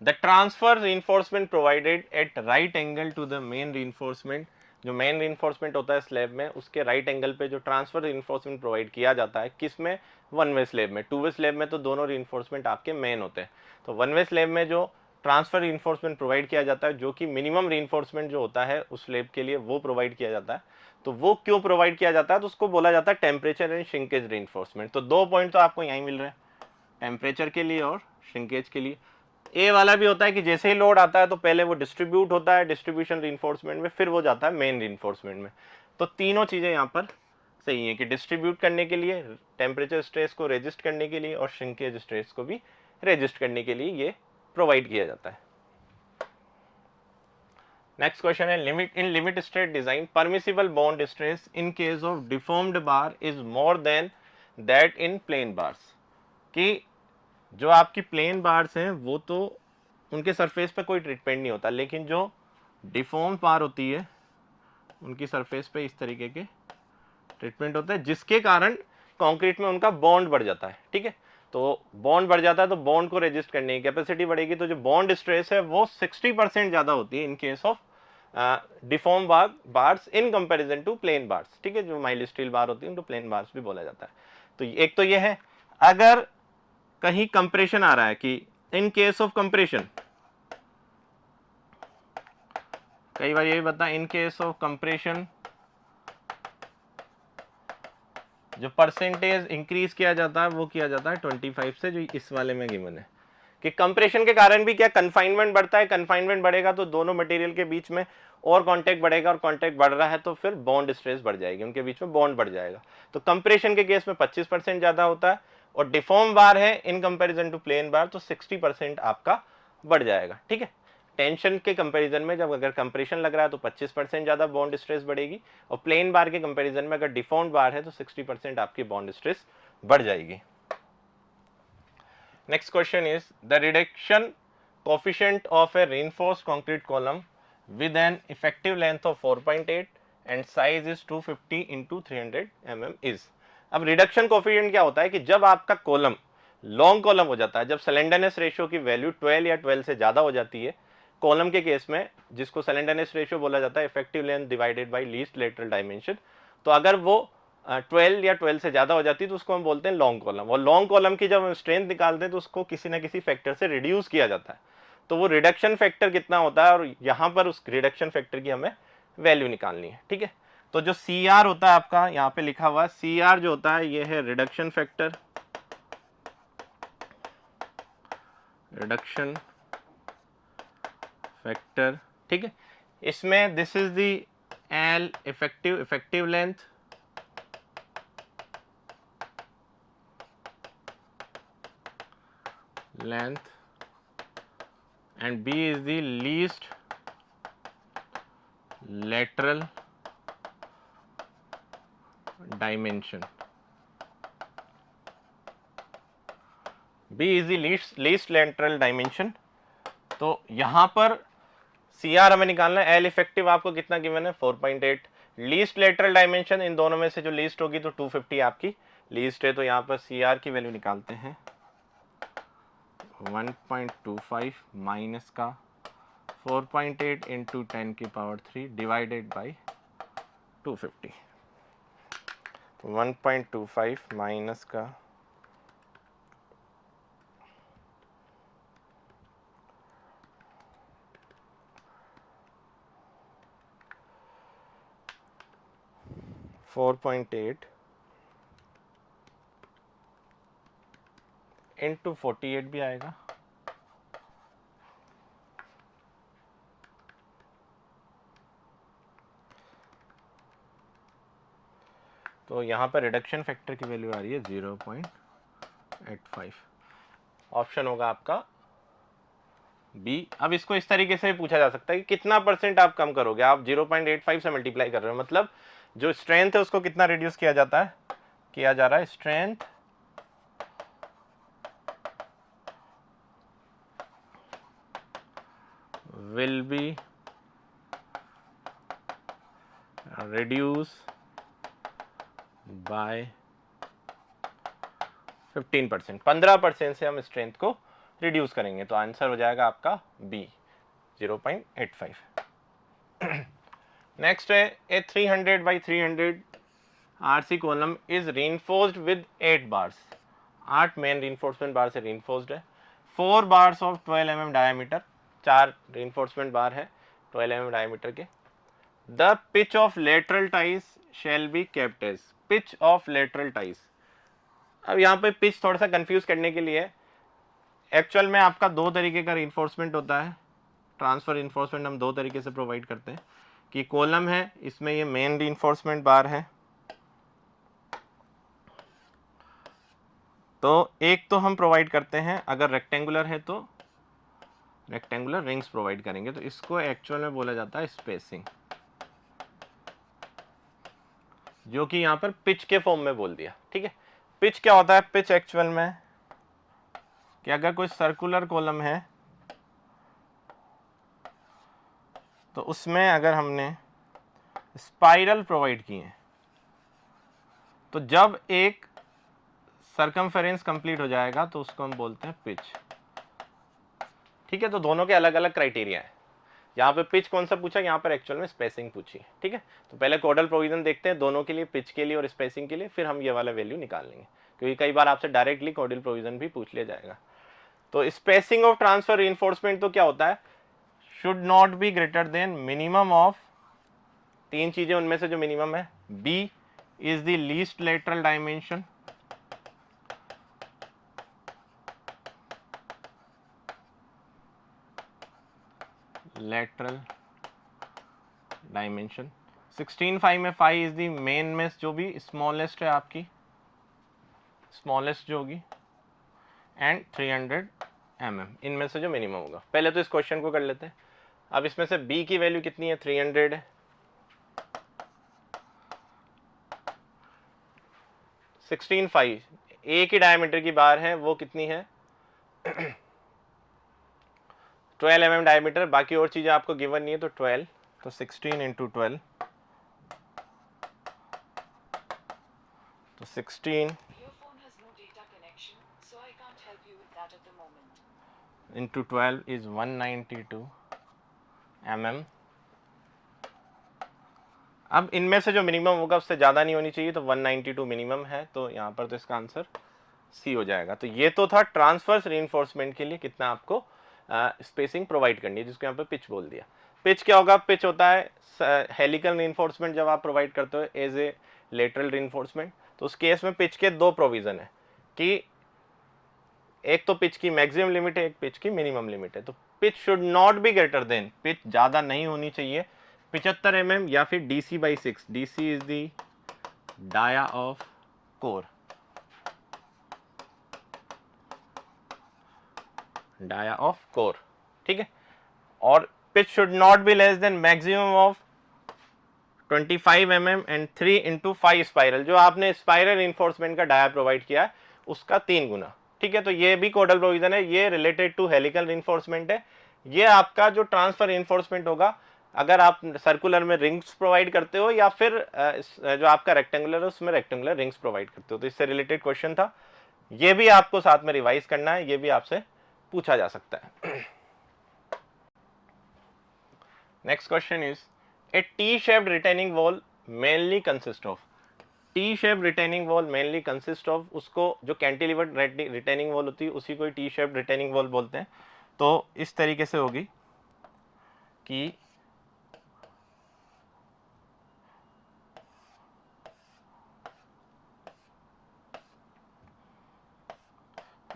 the transfer reinforcement provided at right angle to the main reinforcement। जो मेन reinforcement होता है स्लैब में, उसके राइट एंगल पे जो ट्रांसफर reinforcement प्रोवाइड किया जाता है, किस में, वन वे स्लैब में। टू वे स्लैब में तो दोनों reinforcement आपके मेन होते हैं, तो वन वे स्लैब में जो ट्रांसफर reinforcement प्रोवाइड किया जाता है, जो कि मिनिमम reinforcement जो होता है उस स्लैब के लिए वो प्रोवाइड किया जाता है। तो वो क्यों प्रोवाइड किया जाता है, तो उसको बोला जाता है टेम्परेचर एंड श्रिंकेज reinforcement। तो 2 पॉइंट तो आपको यहीं मिल रहे हैं, टेम्परेचर के लिए और श्रिंकेज के लिए। ए वाला भी होता है कि जैसे ही लोड आता है तो पहले वो डिस्ट्रीब्यूट होता है डिस्ट्रीब्यूशन रीइंफोर्समेंट में, फिर वो जाता है मेन रीइंफोर्समेंट में। तो तीनों चीज़ें यहाँ पर सही है कि डिस्ट्रीब्यूट करने के लिए, टेम्परेचर स्ट्रेस को रेजिस्ट करने के लिए और श्रिंकेज स्ट्रेस को भी रेजिस्ट करने के लिए ये प्रोवाइड किया जाता है। नेक्स्ट क्वेश्चन है limit state design permissible bond stress in case of deformed bar is more than that in plain bars. कि जो आपकी प्लेन बार्स हैं वो तो उनके सरफेस पे कोई ट्रीटमेंट नहीं होता, लेकिन जो डिफॉर्म बार होती है उनकी सरफेस पे इस तरीके के ट्रीटमेंट होता है, जिसके कारण कंक्रीट में उनका बॉन्ड बढ़ जाता है। ठीक है, तो बॉन्ड बढ़ जाता है तो बॉन्ड को रेजिस्ट करने की कैपेसिटी बढ़ेगी, तो जो बॉन्ड स्ट्रेस है वो 60% ज़्यादा होती है in case of deform bars in comparison to plain bars. ठीक है, जो माइल्ड स्टील बार होती है उनको प्लेन बार्स भी बोला जाता है। तो एक तो ये है, अगर कहीं कंप्रेशन आ रहा है कि इन केस ऑफ कंप्रेशन, कई बार ये बता इन केस ऑफ कंप्रेशन जो परसेंटेज इंक्रीज किया जाता है वो किया जाता है 25 से, जो इस वाले में गिवन है कि कंप्रेशन के कारण भी क्या कन्फाइनमेंट बढ़ता है। कन्फाइनमेंट बढ़ेगा तो दोनों मटेरियल के बीच में और कांटेक्ट बढ़ेगा, और कांटेक्ट बढ़ रहा है तो फिर बॉन्ड स्ट्रेस बढ़ जाएगी, उनके बीच में बॉन्ड बढ़ जाएगा। तो कंप्रेशन के केस में 25% ज़्यादा होता है, और डिफॉर्म बार है in comparison to plain bar तो 60% आपका बढ़ जाएगा। ठीक है, टेंशन के कंपैरिजन में जब अगर कंप्रेशन लग रहा है तो 25% ज़्यादा बॉन्ड स्ट्रेस बढ़ेगी, और प्लेन बार के कंपैरिजन में अगर डिफॉर्म्ड बार है तो 60% आपकी बॉन्ड स्ट्रेस बढ़ जाएगी। Next question is the reduction coefficient of A reinforced concrete column with an effective length of 4.8 and size is 250 into 300 mm is। अब रिडक्शन कोफिशिएंट क्या होता है कि जब आपका कॉलम लॉन्ग कॉलम हो जाता है, जब स्लेंडरनेस रेशियो की वैल्यू 12 या 12 से ज़्यादा हो जाती है कॉलम के केस में, जिसको स्लेंडरनेस रेशियो बोला जाता है effective length divided by least lateral dimension, तो अगर वो 12 या 12 से ज़्यादा हो जाती है तो उसको हम बोलते हैं लॉन्ग कॉलम। और लॉन्ग कॉलम की जब हम स्ट्रेंथ निकालते हैं तो उसको किसी ना किसी फैक्टर से रिड्यूस किया जाता है, तो वो रिडक्शन फैक्टर कितना होता है, और यहाँ पर उस रिडक्शन फैक्टर की हमें वैल्यू निकालनी है। ठीक है, तो जो सी आर होता है आपका यहाँ पे लिखा हुआ है, सी आर जो होता है ये है रिडक्शन फैक्टर, रिडक्शन फैक्टर। ठीक है, इसमें this is the L effective length, and B is the least lateral dimension. B is the least lateral dimension। तो यहाँ पर CR हमें निकालना है, L इफेक्टिव आपको कितना गिवन है 4.8, लीस्ट लेटरल डायमेंशन इन दोनों में से जो लीस्ट होगी तो 250 आपकी लीस्ट है, तो यहाँ पर CR की वैल्यू निकालते हैं 1.25 माइनस का 4.8 इंटू 10 की पावर 3 डिवाइडेड बाई 250। 1.25 माइनस का 4.8 इंटू 48 भी आएगा, तो यहाँ पर रिडक्शन फैक्टर की वैल्यू आ रही है 0.85। ऑप्शन होगा आपका बी। अब इसको इस तरीके से पूछा जा सकता है कि कितना परसेंट आप कम करोगे, आप 0.85 से मल्टीप्लाई कर रहे हो, मतलब जो स्ट्रेंथ है उसको कितना रिड्यूस किया जाता है, किया जा रहा है strength will be reduced by 15%। 15% से हम स्ट्रेंथ को रिड्यूस करेंगे, तो आंसर हो जाएगा आपका बी 0.85। नेक्स्ट है a 300 by 300 RC column is reinforced with 8 bars. 8 main reinforcement bar से रीइंफोर्स्ड है, 4 bars of 12 mm diameter, 4 reinforcement bar है 12 mm डायमीटर के। The pitch of lateral ties shall be kept as. Pitch of lateral ties, अब यहाँ पे pitch थोड़ा सा confuse करने के लिए एक्चुअल में आपका दो तरीके का रीइंफोर्समेंट होता है, ट्रांसफर रीइंफोर्समेंट हम दो तरीके से प्रोवाइड करते हैं कि कॉलम है, इसमें ये मेन रीइंफोर्समेंट बार है, तो एक तो हम प्रोवाइड करते हैं, अगर रेक्टेंगुलर है तो रेक्टेंगुलर रिंग्स प्रोवाइड करेंगे, तो इसको एक्चुअल में बोला जाता है स्पेसिंग, जो कि यहाँ पर पिच के फॉर्म में बोल दिया। ठीक है, पिच क्या होता है? पिच एक्चुअल में कि अगर कोई सर्कुलर कॉलम है तो उसमें अगर हमने स्पाइरल प्रोवाइड किए हैं, तो जब एक सरकमफेरेंस कंप्लीट हो जाएगा तो उसको हम बोलते हैं पिच। ठीक है, तो दोनों के अलग अलग क्राइटेरिया है। यहाँ पे पिच कौन सा पूछा, यहाँ पर एक्चुअल में स्पेसिंग पूछी। ठीक है, तो पहले कोडल प्रोविजन देखते हैं दोनों के लिए, पिच के लिए और स्पेसिंग के लिए, फिर हम ये वाला वैल्यू निकाल लेंगे, क्योंकि कई बार आपसे डायरेक्टली कोडल प्रोविजन भी पूछ लिया जाएगा। तो स्पेसिंग ऑफ ट्रांसफर रीइंफोर्समेंट तो क्या होता है? Should not be greater than minimum of, तीन चीजें उनमें से जो मिनिमम है, b is the least lateral dimension, lateral dimension 16.5 में 5 इज दी मेन में जो भी स्मॉलेस्ट है आपकी, स्मॉलेस्ट जो होगी, एंड 300 mm, इनमें से जो मिनिमम होगा। पहले तो इस क्वेश्चन को कर लेते हैं। अब इसमें से b की वैल्यू कितनी है? 300 है। 16.5 a की डायमीटर की बार है, वो कितनी है? 12 mm डायमीटर, बाकी और चीजें आपको गिवन नहीं है, तो 12, तो 16 इंटू 12, तो 16 इंटू 12 इज 192 mm। अब इनमें से जो मिनिमम होगा उससे ज़्यादा नहीं होनी चाहिए, तो 192 मिनिमम है, तो यहाँ पर तो इसका आंसर सी हो जाएगा। तो ये तो था ट्रांसवर्स रीइंफोर्समेंट के लिए कितना आपको स्पेसिंग प्रोवाइड करनी है, जिसको यहाँ पे पिच बोल दिया। पिच क्या होगा? पिच होता है हेलिकल रीइंफोर्समेंट जब आप प्रोवाइड करते हो एज ए लेटरल रीइंफोर्समेंट। तो उस केस में पिच के दो प्रोविजन है कि एक तो पिच की मैक्सिमम लिमिट है, एक पिच की मिनिमम लिमिट है। तो pitch should not be greater then, pitch ज़्यादा नहीं होनी चाहिए 75 mm या फिर DC/6। DC is the dia of core, dia of core. ठीक है, और pitch should not be less than maximum of 25 mm and 3 into 5 spiral, जो आपने स्पाइरल रीइंफोर्समेंट का डाया प्रोवाइड किया है उसका 3 गुना। ठीक है, तो ये भी कोडल प्रोविजन है, ये रिलेटेड टू हेलिकल रीइंफोर्समेंट है। ये आपका जो ट्रांसफर रीइंफोर्समेंट होगा, अगर आप सर्कुलर में रिंग्स प्रोवाइड करते हो या फिर जो आपका रेक्टेंगुलर है उसमें रेक्टेंगुलर रिंग्स प्रोवाइड करते हो, तो इससे रिलेटेड क्वेश्चन था। ये भी आपको साथ में रिवाइज करना है, ये भी आपसे पूछा जा सकता है। Next question is A T shaped retaining wall mainly consist of, T shape retaining wall mainly consist of, उसको जो कैंटिलीवर्ड रिटेनिंग वॉल होती है उसी को टी शेप रिटेनिंग वॉल बोलते हैं। तो इस तरीके से होगी कि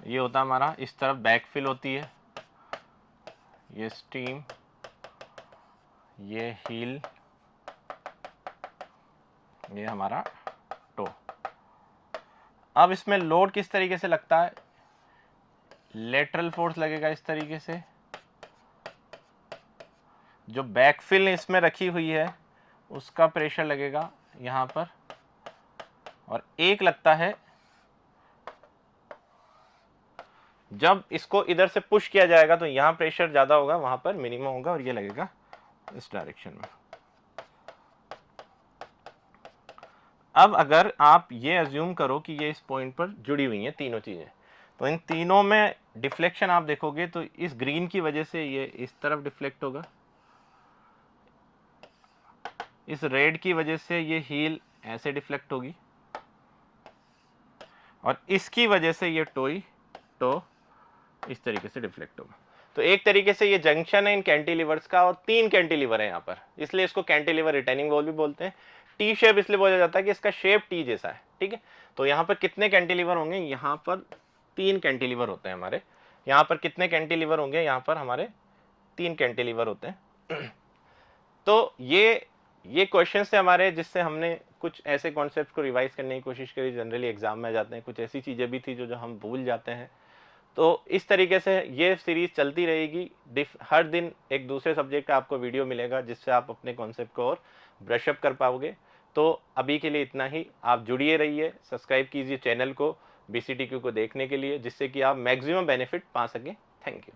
ये होता है हमारा, इस तरफ बैकफिल होती है, ये स्टीम, ये हील, ये हमारा टो। अब इसमें लोड किस तरीके से लगता है? लेटरल फोर्स लगेगा इस तरीके से, जो बैकफिल इसमें रखी हुई है उसका प्रेशर लगेगा यहाँ पर, और एक लगता है जब इसको इधर से पुश किया जाएगा तो यहाँ प्रेशर ज़्यादा होगा, वहाँ पर मिनिमम होगा, और ये लगेगा इस डायरेक्शन में। अब अगर आप ये अज्यूम करो कि ये इस पॉइंट पर जुड़ी हुई हैं तीनों चीज़ें, तो इन तीनों में डिफ्लेक्शन आप देखोगे तो इस ग्रीन की वजह से ये इस तरफ डिफ्लेक्ट होगा, इस रेड की वजह से ये हील ऐसे डिफ्लेक्ट होगी, और इसकी वजह से ये टो इस तरीके से डिफ्लेक्ट होगा। तो एक तरीके से ये जंक्शन है इन कैंटिलीवर्स का, और 3 कैंटिलीवर है यहाँ पर, इसलिए इसको कैंटिलीवर रिटेनिंग वॉल भी बोलते हैं। टी शेप इसलिए बोला जाता है कि इसका शेप टी जैसा है। ठीक है, तो यहाँ पर कितने कैंटिलीवर होंगे? यहाँ पर 3 कैंटिलीवर होते हैं हमारे, यहाँ पर कितने कैंटिलीवर होंगे, यहाँ पर हमारे 3 कैंटिलीवर होते हैं। तो ये क्वेश्चन से हमारे, जिससे हमने कुछ ऐसे कॉन्सेप्ट को रिवाइज करने की कोशिश करी, जनरली एग्जाम में जाते हैं, कुछ ऐसी चीज़ें भी थी जो हम भूल जाते हैं। तो इस तरीके से ये सीरीज चलती रहेगी, हर दिन एक दूसरे सब्जेक्ट का आपको वीडियो मिलेगा जिससे आप अपने कॉन्सेप्ट को और ब्रशअप कर पाओगे। तो अभी के लिए इतना ही, आप जुड़िए रहिए, सब्सक्राइब कीजिए चैनल को BCTQ को देखने के लिए, जिससे कि आप मैक्सिमम बेनिफिट पा सकें। Thank you.